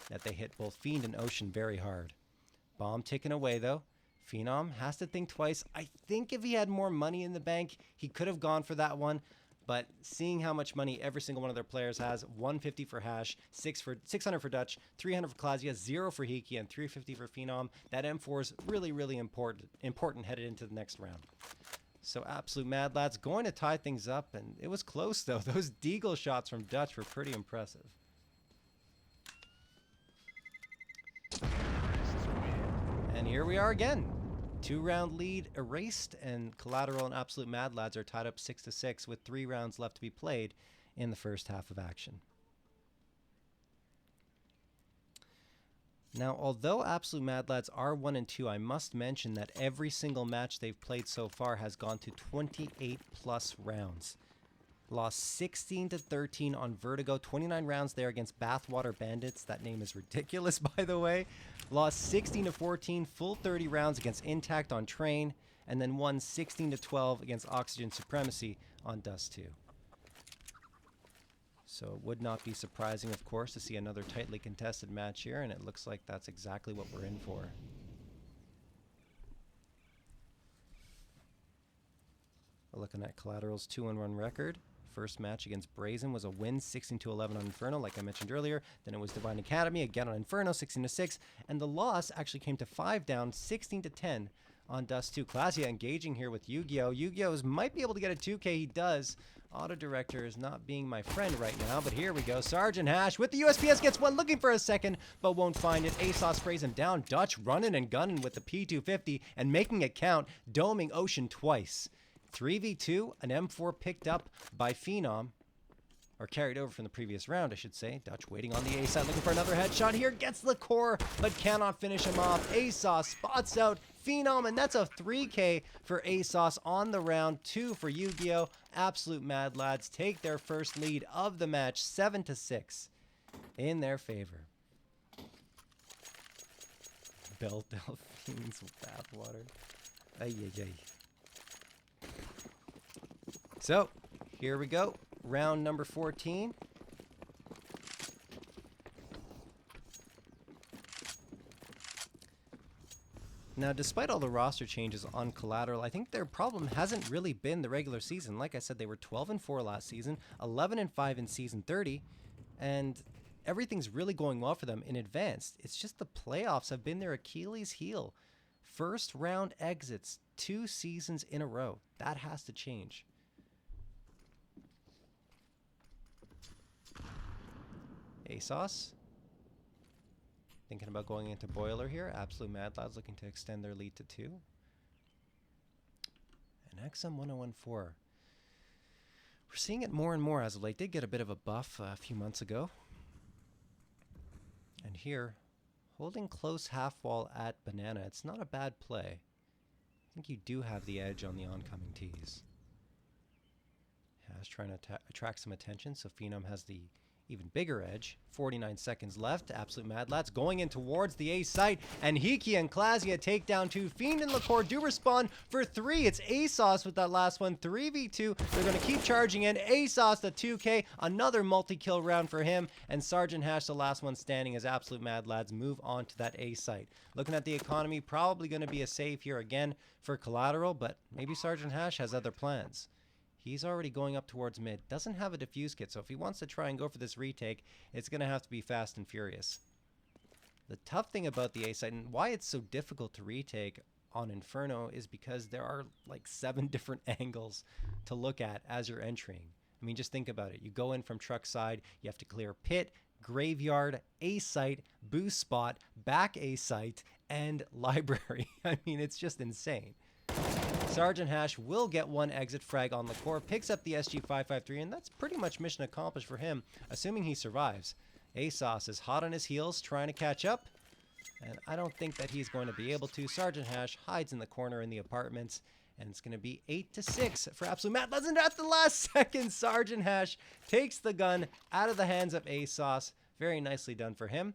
that they hit both Fiend and Ocean very hard. Bomb taken away though. Phenom has to think twice. I think if he had more money in the bank, he could have gone for that one. But seeing how much money every single one of their players has, 150 for Hash, 600 for Dutch, 300 for Clasia, 0 for Hiki, and 350 for Phenom, that M4 is really, really important headed into the next round. So Absolute Mad Lads going to tie things up, and it was close though. Those Deagle shots from Dutch were pretty impressive. And here we are again. 2-round lead erased, and Collateral and Absolute Mad Lads are tied up 6-6 with 3 rounds left to be played in the first half of action. Now, although Absolute Mad Lads are 1-2, I must mention that every single match they've played so far has gone to 28 plus rounds. Lost 16-13 on Vertigo, 29 rounds there against Bathwater Bandits. That name is ridiculous, by the way. Lost 16-14, full 30 rounds against Intact on Train, and then won 16-12 against Oxygen Supremacy on Dust 2. So it would not be surprising, of course, to see another tightly contested match here, and it looks like that's exactly what we're in for. We're looking at Collateral's 2-1 record. First match against Brazen was a win, 16-11 on Inferno, like I mentioned earlier. Then it was Divine Academy, again on Inferno, 16-6. And the loss actually came to 5 down, 16-10 on Dust 2. Clasia engaging here with Yu-Gi-Oh! Yu-Gi-Oh's might be able to get a 2K, he does. Auto Director is not being my friend right now, but here we go. Sergeant Hash with the USPS gets one, looking for a second, but won't find it. ASOS sprays him down. Dutch running and gunning with the P250 and making it count, doming Ocean twice. 3v2, an M4 picked up by Phenom, or carried over from the previous round, I should say. Dutch waiting on the A side, looking for another headshot here, gets the core, but cannot finish him off. ASOS spots out Phenom, and that's a 3K for ASOS on the round. 2 for Yu-Gi-Oh! Absolute Mad Lads take their first lead of the match, 7-6 in their favor. Bell Delphines with bathwater. Ay, ay, ay. So, here we go. Round number 14. Now, despite all the roster changes on Collateral, I think their problem hasn't really been the regular season. Like I said, they were 12-4 last season, 11-5 in Season 30, and everything's really going well for them in Advanced. It's just the playoffs have been their Achilles heel. First round exits 2 seasons in a row. That has to change. ASOS thinking about going into Boiler here. Absolute Mad Lads looking to extend their lead to 2. And XM 1014. We're seeing it more and more as of late. Did get a bit of a buff a few months ago. And here, holding close half wall at Banana. It's not a bad play. I think you do have the edge on the oncoming tees. Hash trying to attract some attention, so Phenom has the even bigger edge. 49 seconds left. Absolute Mad Lads going in towards the A site, and Hiki and Clasia take down 2. Fiend and Lacour do respond for 3. It's ASOS with that last one. 3v2. They're going to keep charging in. ASOS the 2K. Another multi-kill round for him. And Sergeant Hash the last one standing as Absolute Mad Lads move on to that A site. Looking at the economy, probably going to be a save here again for Collateral, but maybe Sergeant Hash has other plans. He's already going up towards mid. Doesn't have a defuse kit, so if he wants to try and go for this retake, it's going to have to be fast and furious. The tough thing about the A site, and why it's so difficult to retake on Inferno, is because there are like 7 different angles to look at as you're entering. I mean, just think about it. You go in from truck side, you have to clear pit, graveyard, A site, boost spot, back A site, and library. I mean, it's just insane. Sergeant Hash will get one exit frag on the core, picks up the SG553, and that's pretty much mission accomplished for him, assuming he survives. ASOS is hot on his heels, trying to catch up, and I don't think that he's going to be able to. Sergeant Hash hides in the corner in the apartments, and it's going to be 8-6 for Absolute Mad Lads. And at the last second, Sergeant Hash takes the gun out of the hands of ASOS. Very nicely done for him.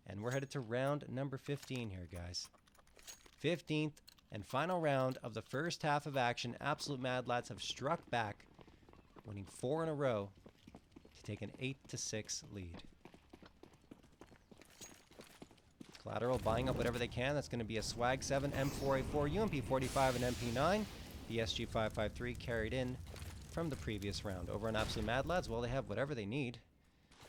And we're headed to round number 15 here, guys. 15th and final round of the first half of action. Absolute Mad Lads have struck back, winning 4 in a row to take an 8-6 lead. Collateral buying up whatever they can. That's going to be a Swag 7, M4A4, UMP45, and MP9. The SG553 carried in from the previous round. Over on Absolute Mad Lads, well, they have whatever they need.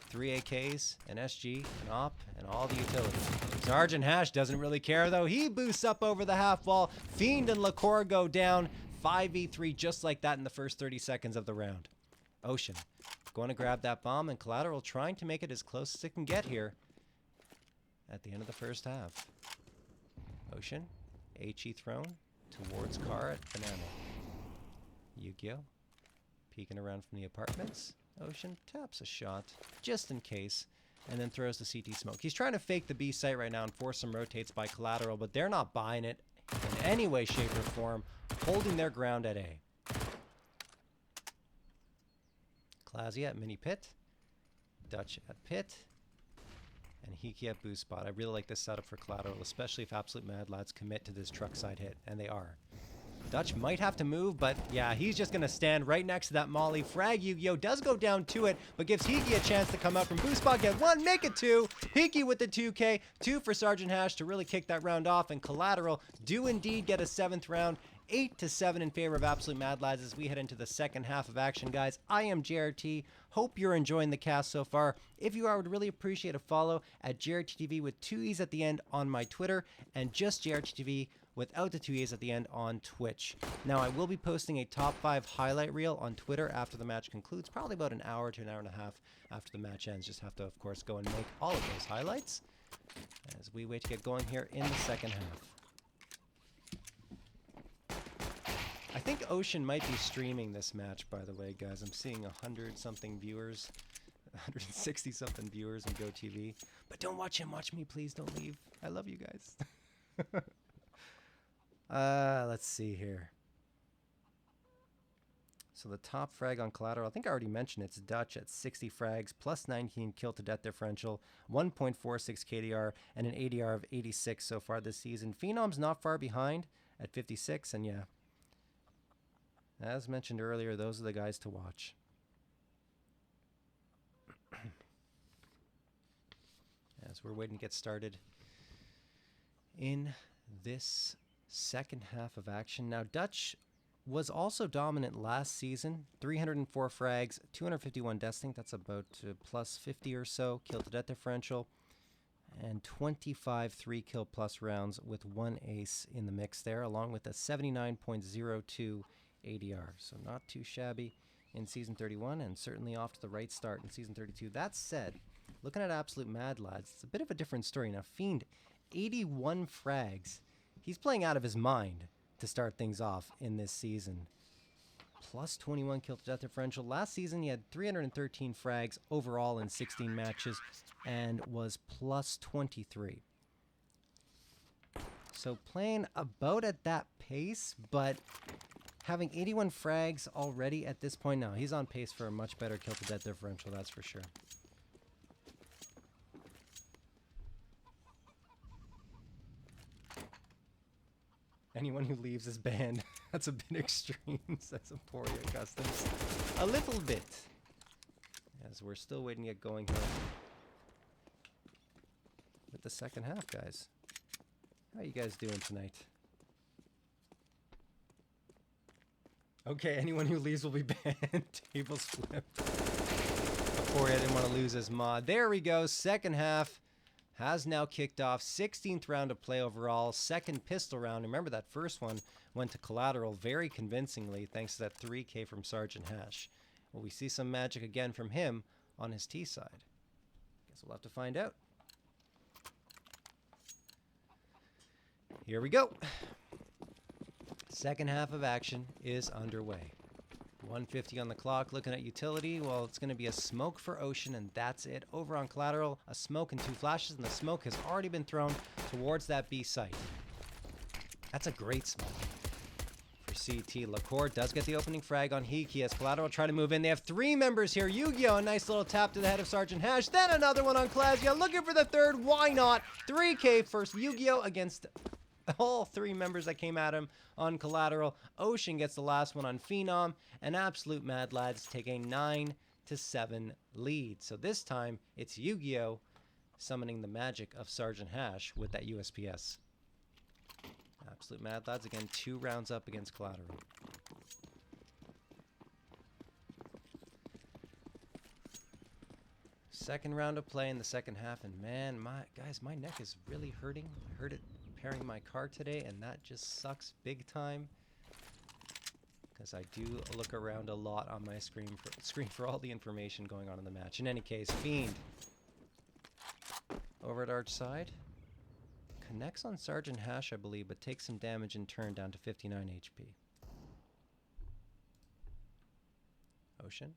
3 AKs, an SG, an AWP, and all the utilities. Sergeant Hash doesn't really care, though. He boosts up over the half wall. Fiend and LaCour go down. 5v3 just like that in the first 30 seconds of the round. Ocean going to grab that bomb, and Collateral trying to make it as close as it can get here at the end of the first half. Ocean, HE thrown towards car at Banana. Yu-Gi-Oh! Peeking around from the apartments. Ocean taps a shot, just in case, and then throws the CT smoke. He's trying to fake the B site right now and force some rotates by Collateral, but they're not buying it in any way, shape, or form, holding their ground at A. Clazy at mini pit, Dutch at pit, and Hiki at boost spot. I really like this setup for Collateral, especially if Absolute Mad Lads commit to this truck side hit, and they are. Dutch might have to move, but yeah, he's just going to stand right next to that molly. Frag Yu-Gi-Oh! Does go down to it, but gives Hiki a chance to come up from boost spot, get 1, make it 2. Hiki with the 2K, 2 for Sergeant Hash to really kick that round off, and Collateral do indeed get a 7th round. 8-7 in favor of Absolute Mad Lads as we head into the second half of action, guys. I am JRT. Hope you're enjoying the cast so far. If you are, I would really appreciate a follow at JRTTV with 2 E's at the end on my Twitter, and just JRTTV without the 2 E's at the end on Twitch. Now, I will be posting a top 5 highlight reel on Twitter after the match concludes, probably about an hour to an hour and a half after the match ends. Just have to, of course, go and make all of those highlights as we wait to get going here in the second half. I think Ocean might be streaming this match, by the way, guys. I'm seeing 100-something viewers, 160-something viewers on GoTV. But don't watch him, watch me, please. Don't leave. I love you guys. Let's see here. So the top frag on Collateral, I think I already mentioned it's Dutch at 60 frags, plus 19 kill to death differential, 1.46 KDR, and an ADR of 86 so far this season. Phenom's not far behind at 56, and yeah, as mentioned earlier, those are the guys to watch. As we're waiting to get started in this second half of action. Now, Dutch was also dominant last season. 304 frags, 251 desting. That's about plus 50 or so kill to death differential. And 25 3-kill plus rounds with 1 ace in the mix there, along with a 79.02 ADR. So not too shabby in Season 31, and certainly off to the right start in Season 32. That said, looking at Absolute Mad Lads, it's a bit of a different story. Now, Fiend, 81 frags. He's playing out of his mind to start things off in this season. Plus 21 kill to death differential. Last season, he had 313 frags overall in 16 matches and was plus 23. So playing about at that pace, but having 81 frags already at this point now, he's on pace for a much better kill to death differential, that's for sure. Anyone who leaves is banned. That's a bit extreme, says Emporia Customs. A little bit. As we're still waiting to get going here with the second half, guys. How you guys doing tonight? Okay, anyone who leaves will be banned. Tables flipped. Emporia didn't want to lose his mod. There we go. Second half has now kicked off. 16th round of play overall. Second pistol round. Remember that first one went to Collateral very convincingly thanks to that 3K from Sergeant Hash. Will we see some magic again from him on his T side? Guess we'll have to find out. Here we go. Second half of action is underway. 150 on the clock, looking at utility. Well, it's going to be a smoke for Ocean, and that's it. Over on Collateral, a smoke and 2 flashes, and the smoke has already been thrown towards that B site. That's a great smoke. For CT, Lacour does get the opening frag on Hiki as Collateral try to move in. They have 3 members here. Yu-Gi-Oh! A nice little tap to the head of Sergeant Hash. Then another one on Klasia, looking for the third. Why not? 3K first. Yu-Gi-Oh! Against all 3 members that came at him on Collateral. Ocean gets the last one on Phenom, and Absolute Mad Lads take a 9-7 lead. So this time, it's Yu-Gi-Oh! Summoning the magic of Sergeant Hash with that USPS. Absolute Mad Lads, again, 2 rounds up against Collateral. Second round of play in the second half, and man, my neck is really hurting. I heard it repairing my car today, and that just sucks big time. Because I do look around a lot on my screen for all the information going on in the match. In any case, Fiend over at Arch side. Connects on Sergeant Hash, I believe, but takes some damage in turn down to 59 HP. Ocean,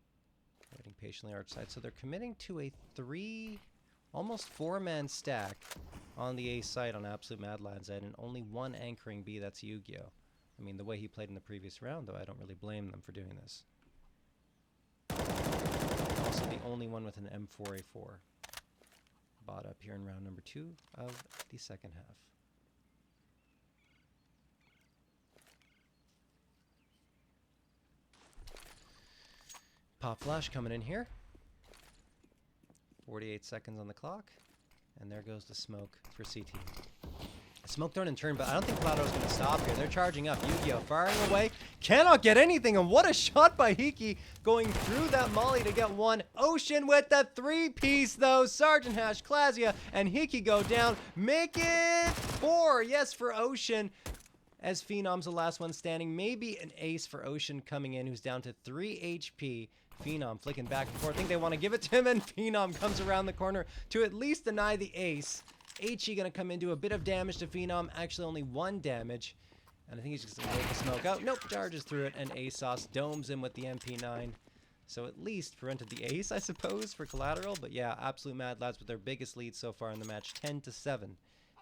waiting patiently Arch side. So they're committing to a 3, almost 4-man stack on the A site on Absolute Mad Lads side, and only 1 anchoring B, that's Yu-Gi-Oh! I mean, the way he played in the previous round, though, I don't really blame them for doing this. Also the only one with an M4A4. Bought up here in round number 2 of the second half. Pop flash coming in here. 48 seconds on the clock. And there goes the smoke for CT. Smoke thrown in turn, but I don't think Collateral's going to stop here. They're charging up. Yu-Gi-Oh! Firing away. Cannot get anything, and what a shot by Hiki going through that molly to get 1. Ocean with the 3-piece, though. Sergeant Hash, Klasia, and Hiki go down. Make it 4. Yes, for Ocean. As Phenom's the last one standing. Maybe an ace for Ocean coming in, who's down to 3 HP. Phenom flicking back and forth. I think they want to give it to him, and Phenom comes around the corner to at least deny the ace. HE going to come in, do a bit of damage to Phenom. Actually, only 1 damage. And I think he's just going to wait the smoke out. Nope, charges through it, and ASOS domes him with the MP9. So at least prevented the ace, I suppose, for Collateral. But yeah, Absolute Mad Lads with their biggest lead so far in the match, 10-7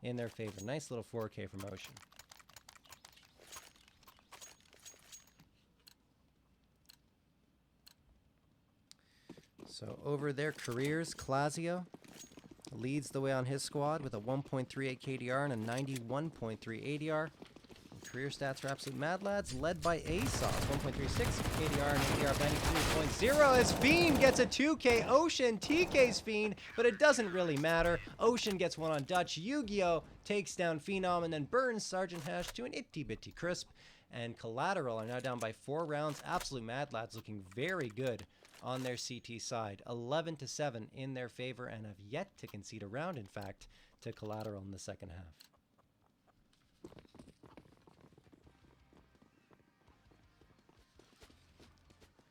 in their favor. Nice little 4K from Ocean. So over their careers, Klasia leads the way on his squad with a 1.38 KDR and a 91.3 ADR. And career stats for Absolute Mad Lads, led by ASOS, 1.36 KDR and ADR of 93.0 as Fiend gets a 2K. Ocean TK's Fiend, but it doesn't really matter. Ocean gets 1 on Dutch. Yu-Gi-Oh! Takes down Phenom and then burns Sergeant Hash to an itty-bitty crisp. And Collateral are now down by 4 rounds. Absolute Mad Lads looking very good on their CT side. 11-7 in their favor, and have yet to concede a round, in fact, to Collateral in the second half.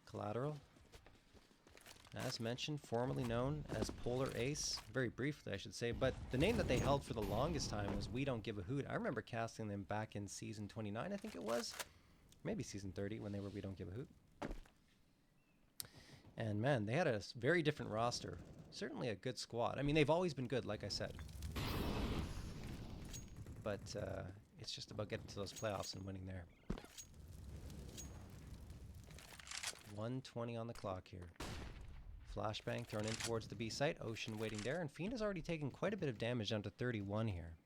Collateral, as mentioned, formerly known as Polar Ace, very briefly I should say, but the name that they held for the longest time was We Don't Give a Hoot. I remember casting them back in season 29, I think it was, maybe season 30, when they were We Don't Give a Hoot. And man, they had a very different roster. Certainly a good squad. I mean, they've always been good, like I said. But it's just about getting to those playoffs and winning there. 1:20 on the clock here. Flashbang thrown in towards the B site. Ocean waiting there. And Fiend has already taken quite a bit of damage, down to 31 here.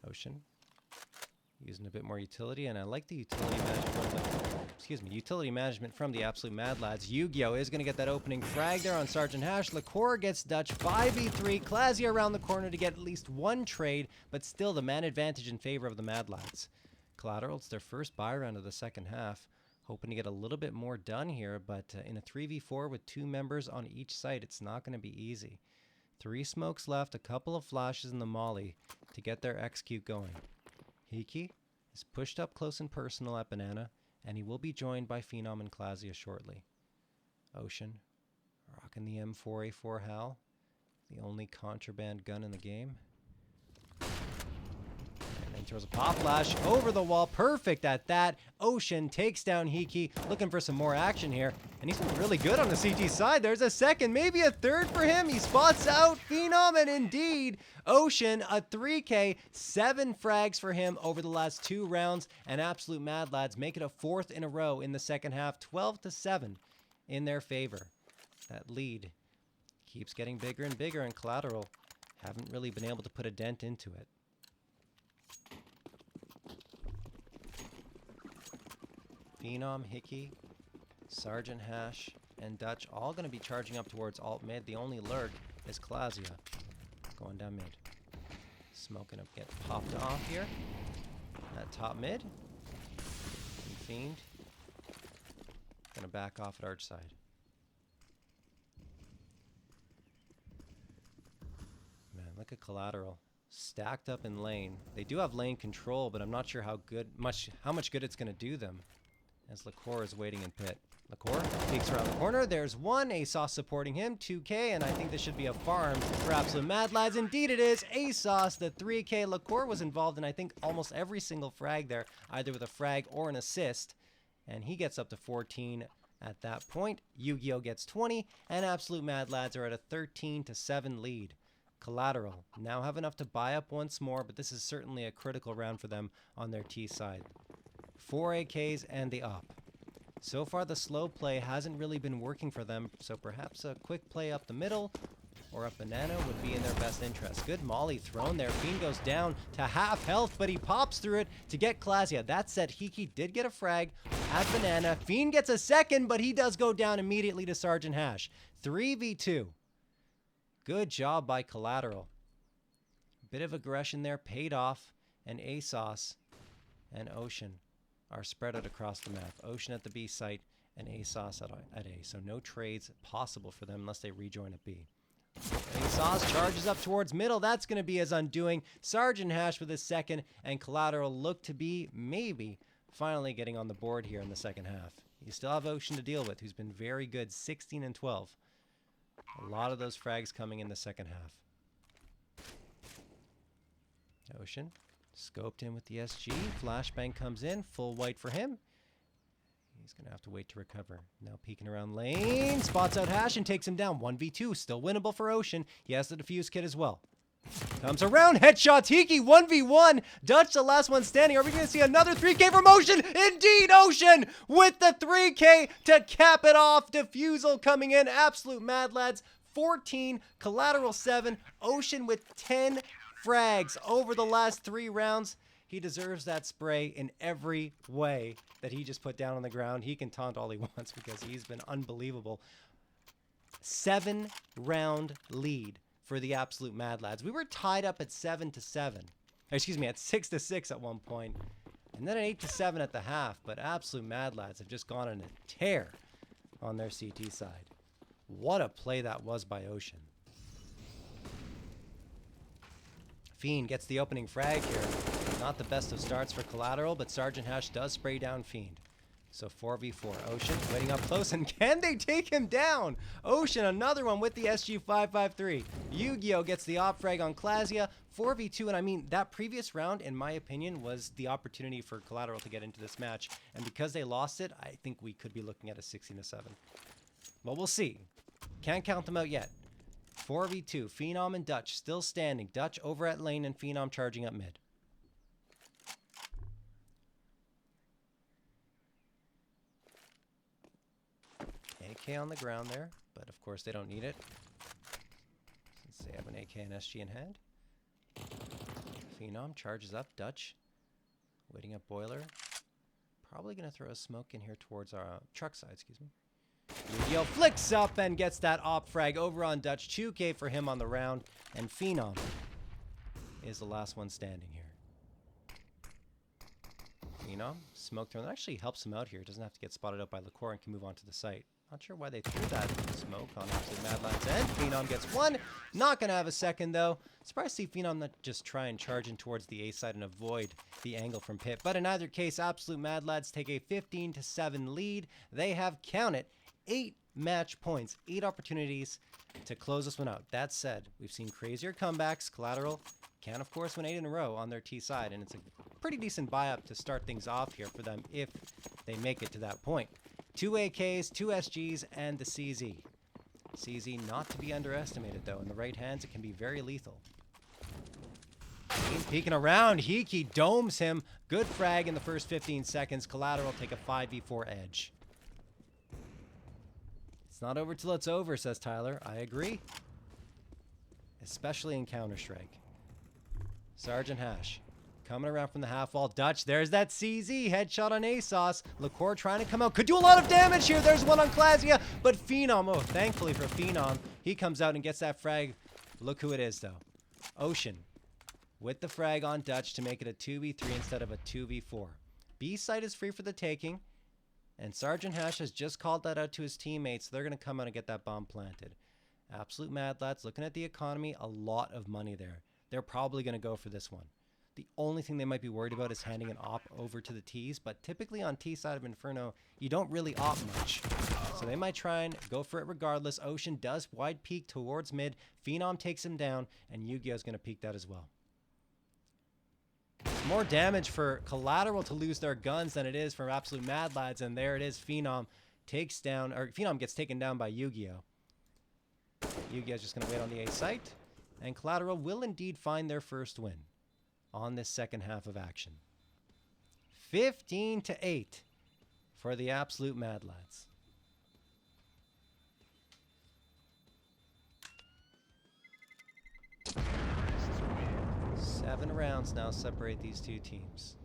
Ocean using a bit more utility, and I like the utility management from the Absolute Mad Lads. Yu-Gi-Oh! Is going to get that opening frag there on Sergeant Hash. Lacour gets Dutch. 5v3. Klasia around the corner to get at least 1 trade, but still the man advantage in favor of the Mad Lads. Collateral, it's their first buy round of the second half. Hoping to get a little bit more done here, but in a 3v4 with 2 members on each site, it's not going to be easy. 3 smokes left, a couple of flashes in the molly to get their execute going. Hiki is pushed up close and personal at Banana, and he will be joined by Phenom and Klasia shortly. Ocean, rocking the M4A4 Hal, the only contraband gun in the game. throws a pop flash over the wall. Perfect at that. Ocean takes down Hiki. Looking for some more action here. And he's been really good on the CT side. There's a second, maybe a third for him. He spots out Phenom, and indeed, Ocean, a 3K, 7 frags for him over the last 2 rounds. And Absolute Mad Lads make it a 4th in a row in the second half, 12-7 in their favor. That lead keeps getting bigger and bigger, and Collateral haven't really been able to put a dent into it. Phenom, Hickey, Sergeant Hash, and Dutch all going to be charging up towards alt mid. The only lurk is Clasia going down mid. Smoke gonna get popped off here at top mid. And Fiend gonna back off at arch side. Man, look at Collateral stacked up in lane. They do have lane control, but I'm not sure how much good it's gonna do them. As LaCour is waiting in pit. LaCour peeks around the corner. There's one. ASOS supporting him. 2K, and I think this should be a farm for Absolute Mad Lads. Indeed it is. ASOS, the 3K. LaCour was involved in, I think, almost every single frag there, either with a frag or an assist. And he gets up to 14 at that point. Yu-Gi-Oh gets 20, and Absolute Mad Lads are at a 13-7 lead. Collateral now have enough to buy up once more, but this is certainly a critical round for them on their T side. 4 AKs and the op. So far the slow play hasn't really been working for them, so perhaps a quick play up the middle or a banana would be in their best interest. Good molly thrown there. Fiend goes down to half health, but he pops through it to get Clasia. That said, Hiki did get a frag at banana. Fiend gets a second, but he does go down immediately to Sergeant Hash. 3v2. Good job by Collateral. Bit of aggression there paid off, and ASOS and Ocean are spread out across the map. Ocean at the B site and ASOS at A. So no trades possible for them unless they rejoin at B. ASOS charges up towards middle. That's going to be his undoing. Sergeant Hash with his second, and Collateral look to be maybe finally getting on the board here in the second half. You still have Ocean to deal with, who's been very good, 16 and 12. A lot of those frags coming in the second half. Ocean scoped in with the SG. Flashbang comes in. Full white for him. He's going to have to wait to recover. Now peeking around lane. Spots out Hash and takes him down. 1v2. Still winnable for Ocean. He has the defuse kit as well. Comes around. Headshots. Hiki 1v1. Dutch the last one standing. Are we going to see another 3K from Ocean? Indeed, Ocean with the 3K to cap it off. Defusal coming in. Absolute Mad Lads 14. Collateral 7. Ocean with 10 frags over the last 3 rounds. He deserves that spray in every way that he just put down on the ground. He can taunt all he wants because he's been unbelievable. 7-round lead for the Absolute Mad Lads. We were tied up at 7-7. Excuse me, at 6-6 at one point. And then at 8-7 at the half. But Absolute Mad Lads have just gone on a tear on their CT side. What a play that was by Ocean. Fiend gets the opening frag here. Not the best of starts for Collateral, but Sergeant Hash does spray down Fiend. So 4v4. Ocean waiting up close, and can they take him down? Ocean, another one with the SG-553. Yu-Gi-Oh gets the op frag on Clasia. 4v2, and I mean, that previous round, in my opinion, was the opportunity for Collateral to get into this match. And because they lost it, I think we could be looking at a 16-7. Well, we'll see. Can't count them out yet. 4v2, Phenom and Dutch still standing. Dutch over at lane and Phenom charging up mid. AK on the ground there, but of course they don't need it since they have an AK and SG in hand. Phenom charges up. Dutch waiting up boiler. Probably going to throw a smoke in here towards our truck side, excuse me. Yu-Gi-Oh flicks up and gets that op frag over on Dutch. 2K for him on the round, and Phenom is the last one standing here. Phenom, smoke thrown. That actually helps him out here. Doesn't have to get spotted out by LaCour and can move on to the site. Not sure why they threw that smoke on Absolute Mad Lads end. Phenom gets one. Not going to have a second, though. Surprised to see Phenom not just try and charge in towards the A side and avoid the angle from pit. But in either case, Absolute Mad Lads take a 15-7 lead. They have, count it, 8 match points, 8 opportunities to close this one out. That said, we've seen crazier comebacks. Collateral can, of course, win 8 in a row on their T side, and it's a pretty decent buy-up to start things off here for them if they make it to that point. 2 AKs, 2 SGs, and the CZ. CZ not to be underestimated, though. In the right hands, it can be very lethal. He's peeking around. Hiki domes him. Good frag in the first 15 seconds. Collateral take a 5v4 edge. It's not over till it's over, says Tyler. I agree. Especially in Counter-Strike. Sergeant Hash coming around from the half wall. Dutch, there's that CZ headshot on ASOS. Lacour trying to come out. Could do a lot of damage here. There's one on Klasia. But Phenom, oh, thankfully for Phenom, he comes out and gets that frag. Look who it is, though. Ocean with the frag on Dutch to make it a 2v3 instead of a 2v4. B site is free for the taking. And Sergeant Hash has just called that out to his teammates. So they're going to come out and get that bomb planted. Absolute Mad Lads, looking at the economy, a lot of money there. They're probably going to go for this one. The only thing they might be worried about is handing an op over to the T's, but typically on T side of Inferno, you don't really op much. So they might try and go for it regardless. Ocean does wide peek towards mid. Phenom takes him down, and Yu-Gi-Oh's going to peek that as well. It's more damage for Collateral to lose their guns than it is for Absolute Mad Lads, and there it is. Phenom takes down, or Phenom gets taken down by Yu-Gi-Oh. Yu-Gi-Oh's just going to wait on the A site, and Collateral will indeed find their first win on this second half of action. 15-8 for the Absolute Mad Lads. Seven rounds now separate these two teams.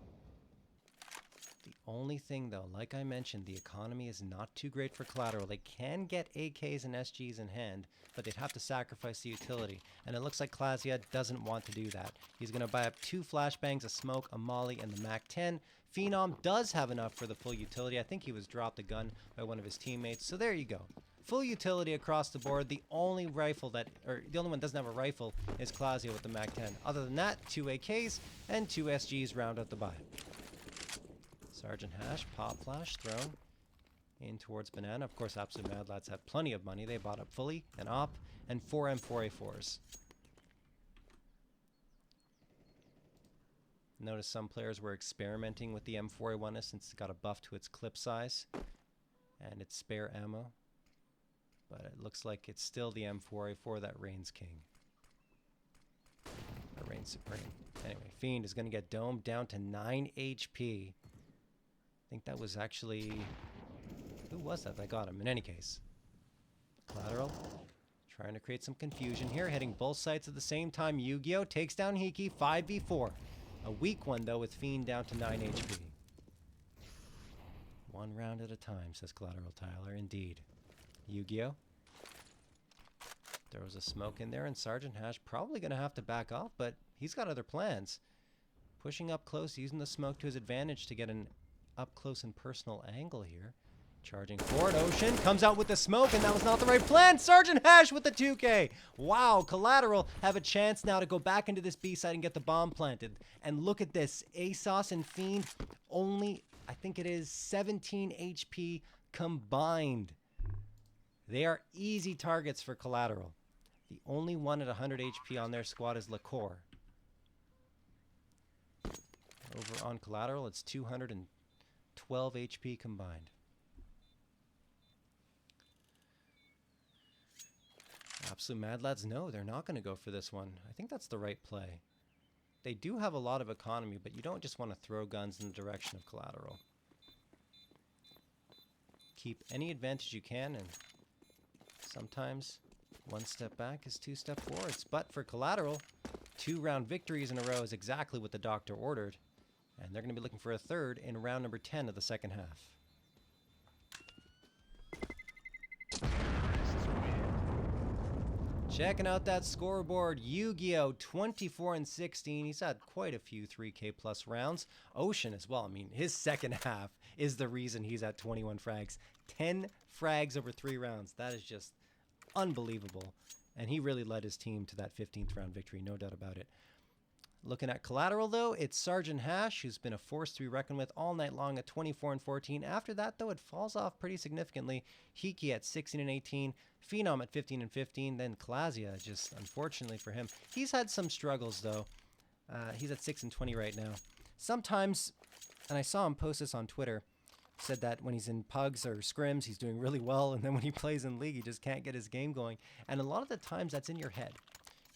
The only thing, though, like I mentioned, the economy is not too great for Collateral. They can get AKs and SGs in hand, but they'd have to sacrifice the utility. And it looks like Klasia doesn't want to do that. He's going to buy up 2 flashbangs, a smoke, a molly, and the MAC-10. Phenom does have enough for the full utility. I think he was dropped a gun by one of his teammates. So there you go. Full utility across the board. The only rifle that, or the only one that doesn't have a rifle is Klasia with the MAC-10. Other than that, 2 AKs and 2 SGs round out the buy. Sergeant Hash, pop flash, thrown in towards Banana. Of course, Absolute Mad Lads have plenty of money. They bought up fully, an op, and 4 M4A4s. Notice some players were experimenting with the M4A1 since it got a buff to its clip size and its spare ammo. But it looks like it's still the M4A4 that reigns king. Or reigns supreme. Anyway, Fiend is going to get domed down to 9 HP. I think that was actually... Who was that got him? In any case. Collateral. Trying to create some confusion here. Hitting both sites at the same time. Yu-Gi-Oh! Takes down Hiki. 5v4. A weak one, though, with Fiend down to 9 HP. One round at a time, says Collateral Tyler. Indeed. Yu-Gi-Oh! There was a smoke in there, and Sergeant Hash probably going to have to back off, but he's got other plans. Pushing up close, using the smoke to his advantage to get an up-close and personal angle here. Charging forward, Ocean comes out with the smoke, and that was not the right plan. Sergeant Hash with the 2K. Wow, Collateral have a chance now to go back into this B side and get the bomb planted. And look at this. ASOS and Fiend only, I think it is 17 HP combined. They are easy targets for Collateral. The only one at 100 HP on their squad is Lacour. Over on Collateral, it's 212 HP combined. Absolute Mad Lads, no, they're not going to go for this one. I think that's the right play. They do have a lot of economy, but you don't just want to throw guns in the direction of Collateral. Keep any advantage you can, and sometimes one step back is 2 step forwards. But for Collateral, 2 round victories in a row is exactly what the doctor ordered. And they're going to be looking for a third in round number 10 of the second half. Checking out that scoreboard, Yu-Gi-Oh! 24-16. He's had quite a few 3K plus rounds. Ocean as well. I mean, his second half is the reason he's at 21 frags. 10 frags over 3 rounds. That is just unbelievable. And he really led his team to that 15th round victory, no doubt about it. Looking at Collateral, though, it's Sergeant Hash, who's been a force to be reckoned with all night long at 24-14. After that, though, it falls off pretty significantly. Hiki at 16-18, Phenom at 15-15, then Klasia, just unfortunately for him. He's had some struggles, though. He's at 6-20 right now. sometimes, and I saw him post this on Twitter, said that when he's in pugs or scrims, he's doing really well, and then when he plays in league, he just can't get his game going. And a lot of the times that's in your head.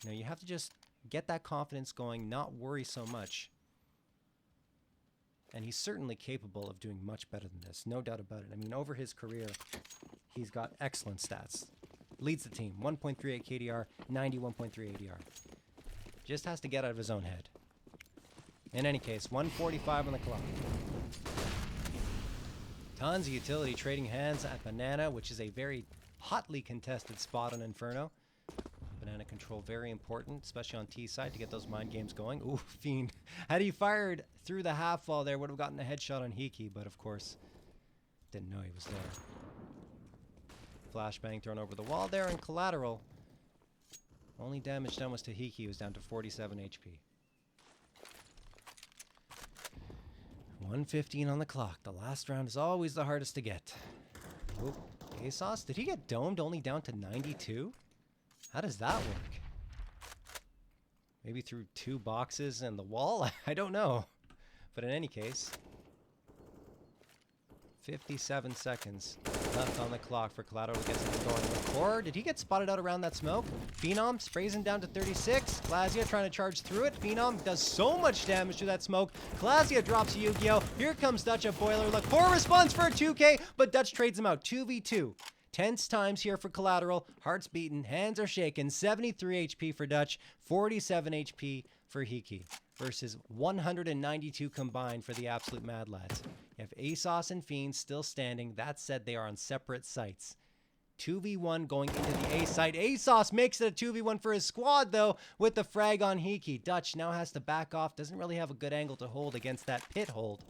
You know, you have to just get that confidence going, not worry so much. And he's certainly capable of doing much better than this, no doubt about it. I mean, over his career, he's got excellent stats. Leads the team, 1.38 KDR, 91.3 ADR. Just has to get out of his own head. In any case, 145 on the clock. Tons of utility trading hands at Banana, which is a very hotly contested spot on Inferno. Banana control very important, especially on T side to get those mind games going. Ooh, Fiend. Had he fired through the half wall there, would have gotten a headshot on Hiki, but of course, didn't know he was there. Flashbang thrown over the wall there, and Collateral. Only damage done was to Hiki, who was down to 47 HP. 1:15 on the clock. The last round is always the hardest to get. Oh, ASOS, did he get domed only down to 92? How does that work? Maybe through 2 boxes and the wall? I don't know. But in any case, 57 seconds left on the clock for Collateral to get something going. Core, did he get spotted out around that smoke? Phenom sprays him down to 36. Glazia trying to charge through it. Phenom does so much damage to that smoke. Glazia drops a Yu-Gi-Oh! Here comes Dutch at Boiler. Core responds for a 2K, but Dutch trades him out. 2v2. Tense times here for Collateral. Hearts beaten, hands are shaken. 73 HP for Dutch, 47 HP for Hiki. Versus 192 combined for the absolute Mad Lads. You have ASOS and Fiend still standing. That said, they are on separate sites. 2v1 going into the A site. ASOS makes it a 2v1 for his squad, though, with the frag on Hiki. Dutch now has to back off. Doesn't really have a good angle to hold against that pit hold.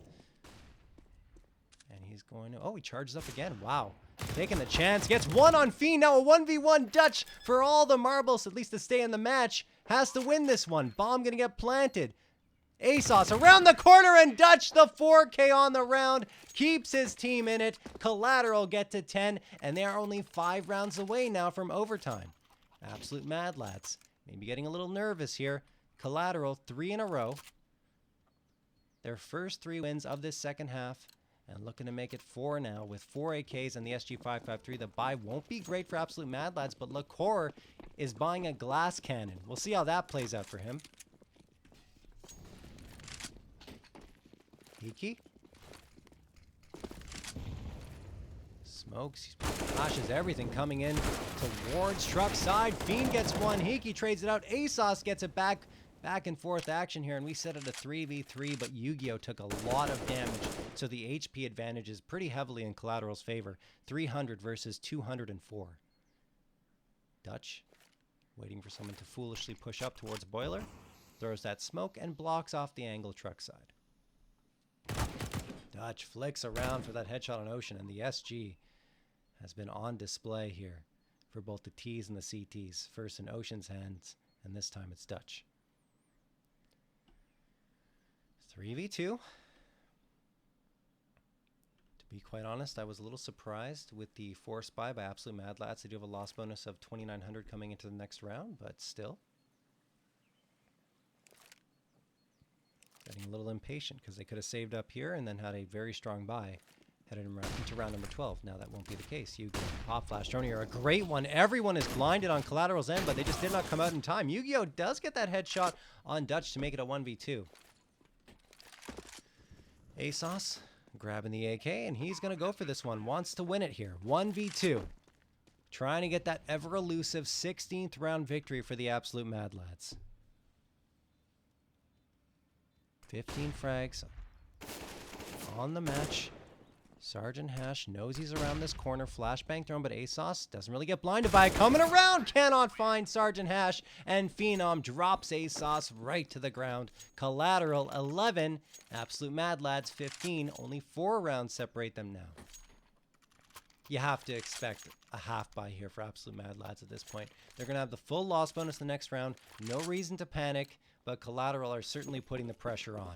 And he's going to... Oh, he charges up again. Wow. Taking the chance. Gets one on Fiend. Now a 1v1. Dutch, for all the marbles, at least to stay in the match, has to win this one. Bomb going to get planted. ASOS around the corner, and Dutch, the 4K on the round, keeps his team in it. Collateral get to 10, and they are only 5 rounds away now from overtime. Absolute Mad Lads. Maybe getting a little nervous here. Collateral, 3 in a row. Their first 3 wins of this second half, and looking to make it 4 now with 4 AKs and the SG553. The buy won't be great for Absolute Mad Lads, but Core is buying a glass cannon. We'll see how that plays out for him. Hiki. Smokes. Flashes everything coming in towards truck side. Fiend gets one. Hiki trades it out. ASOS gets it back and forth action here, and we set it a 3v3, but Yu-Gi-Oh! Took a lot of damage, so the HP advantage is pretty heavily in Collateral's favor. 300 versus 204. Dutch, waiting for someone to foolishly push up towards Boiler. Throws that smoke and blocks off the angle truck side. Dutch flicks around for that headshot on Ocean, and the SG has been on display here for both the Ts and the CTs. First in Ocean's hands, and this time it's Dutch. 3v2. To be quite honest, I was a little surprised with the force buy by Absolute Mad Lads. They do have a loss bonus of 2,900 coming into the next round, but still. Getting a little impatient because they could have saved up here and then had a very strong buy headed into round number 12. Now that won't be the case. Yu-Gi-Oh! Pop Flash Joni are a great one. Everyone is blinded on Collateral's end, but they just did not come out in time. Yu-Gi-Oh! Does get that headshot on Dutch to make it a 1v2. ASOS grabbing the AK, and he's going to go for this one. Wants to win it here. 1v2. Trying to get that ever elusive 16th round victory for the Absolute Mad Lads. 15 frags on the match. Sergeant Hash knows he's around this corner. Flashbang thrown, but ASOS doesn't really get blinded by it. Coming around, cannot find Sergeant Hash, and Phenom drops ASOS right to the ground. Collateral 11, Absolute Mad Lads 15. Only 4 rounds separate them now. You have to expect a half buy here for Absolute Mad Lads at this point. They're going to have the full loss bonus the next round. No reason to panic, but Collateral are certainly putting the pressure on.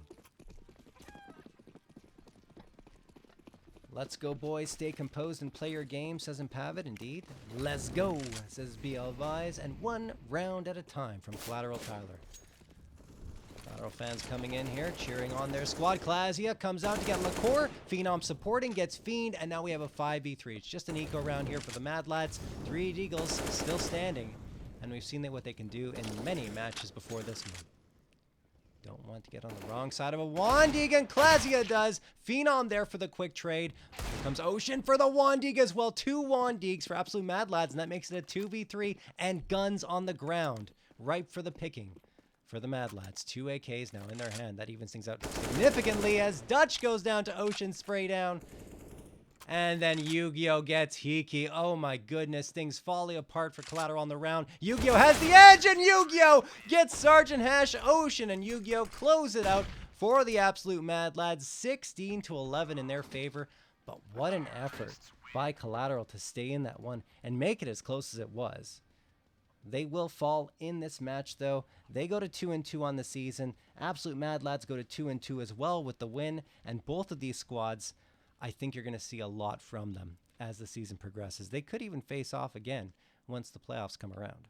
Let's go, boys. Stay composed and play your game, says Impavid. Indeed. Let's go, says BL Vise. And 1 round at a time from Collateral Tyler. Collateral fans coming in here, cheering on their squad. Klasia comes out to get LaCour. Phenom supporting, gets Fiend, and now we have a 5v3. It's just an eco round here for the Mad Lads. 3 Eagles still standing, and we've seen what they can do in many matches before this one. Don't want to get on the wrong side of a Wandig, and Klasia does. Phenom there for the quick trade. Here comes Ocean for the Wandig as well. 2 Wandigs for Absolute Mad Lads, and that makes it a 2v3, and guns on the ground. Ripe for the picking for the Mad Lads. 2 AKs now in their hand. That evens things out significantly as Dutch goes down to Ocean spray down. And then Yu-Gi-Oh gets Hiki. Oh my goodness, things falling apart for Collateral on the round. Yu-Gi-Oh has the edge, and Yu-Gi-Oh gets Sergeant Hash Ocean, and Yu-Gi-Oh close it out for the Absolute Mad Lads. 16-11 in their favor. But what an effort by Collateral to stay in that one and make it as close as it was. They will fall in this match, though. They go to 2-2 on the season. Absolute Mad Lads go to 2-2 as well with the win, and both of these squads, I think you're going to see a lot from them as the season progresses. They could even face off again once the playoffs come around.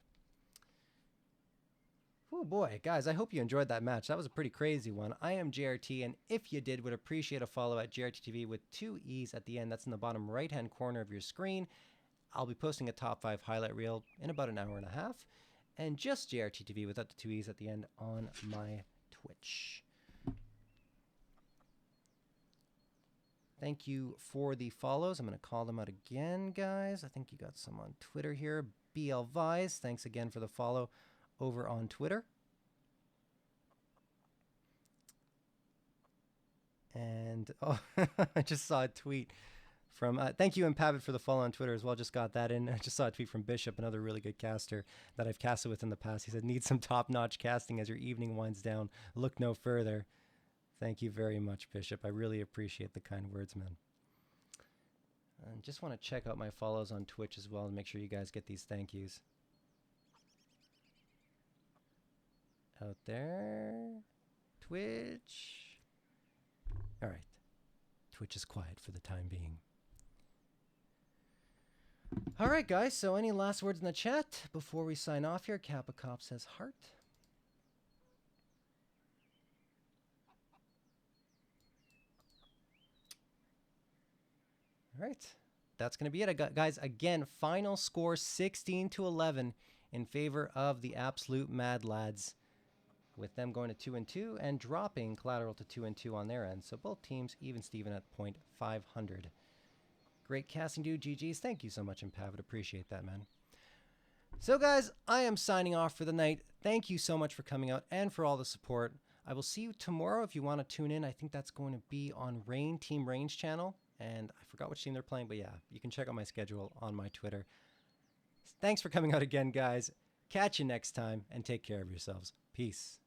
Oh boy, guys, I hope you enjoyed that match. That was a pretty crazy one. I am JRT, and if you did, would appreciate a follow at JRTTV with 2 E's at the end. That's in the bottom right-hand corner of your screen. I'll be posting a top 5 highlight reel in about an hour and a half, and just JRTTV without the 2 E's at the end on my Twitch. Thank you for the follows. I'm going to call them out again, guys. I think you got some on Twitter here. BL Vise, thanks again for the follow over on Twitter. And oh, I just saw a tweet from, thank you, Impavit, for the follow on Twitter as well. Just got that in. I just saw a tweet from Bishop, another really good caster that I've casted with in the past. He said, need some top-notch casting as your evening winds down. Look no further. Thank you very much, Bishop. I really appreciate the kind words, man. And just want to check out my follows on Twitch as well and make sure you guys get these thank yous. Out there. Twitch. All right. Twitch is quiet for the time being. All right, guys. So any last words in the chat before we sign off here? Kappa Cop says heart. All right, that's going to be it. Guys, again, final score 16-11 in favor of the Absolute Mad Lads, with them going to 2-2 and dropping Collateral to 2-2 on their end. So both teams even Steven at .500. Great casting, dude. GG's. Thank you so much, Impavit. Appreciate that, man. So, guys, I am signing off for the night. Thank you so much for coming out and for all the support. I will see you tomorrow if you want to tune in. I think that's going to be on Team Rain's channel. And I forgot which team they're playing, but yeah, you can check out my schedule on my Twitter. Thanks for coming out again, guys. Catch you next time, and take care of yourselves. Peace.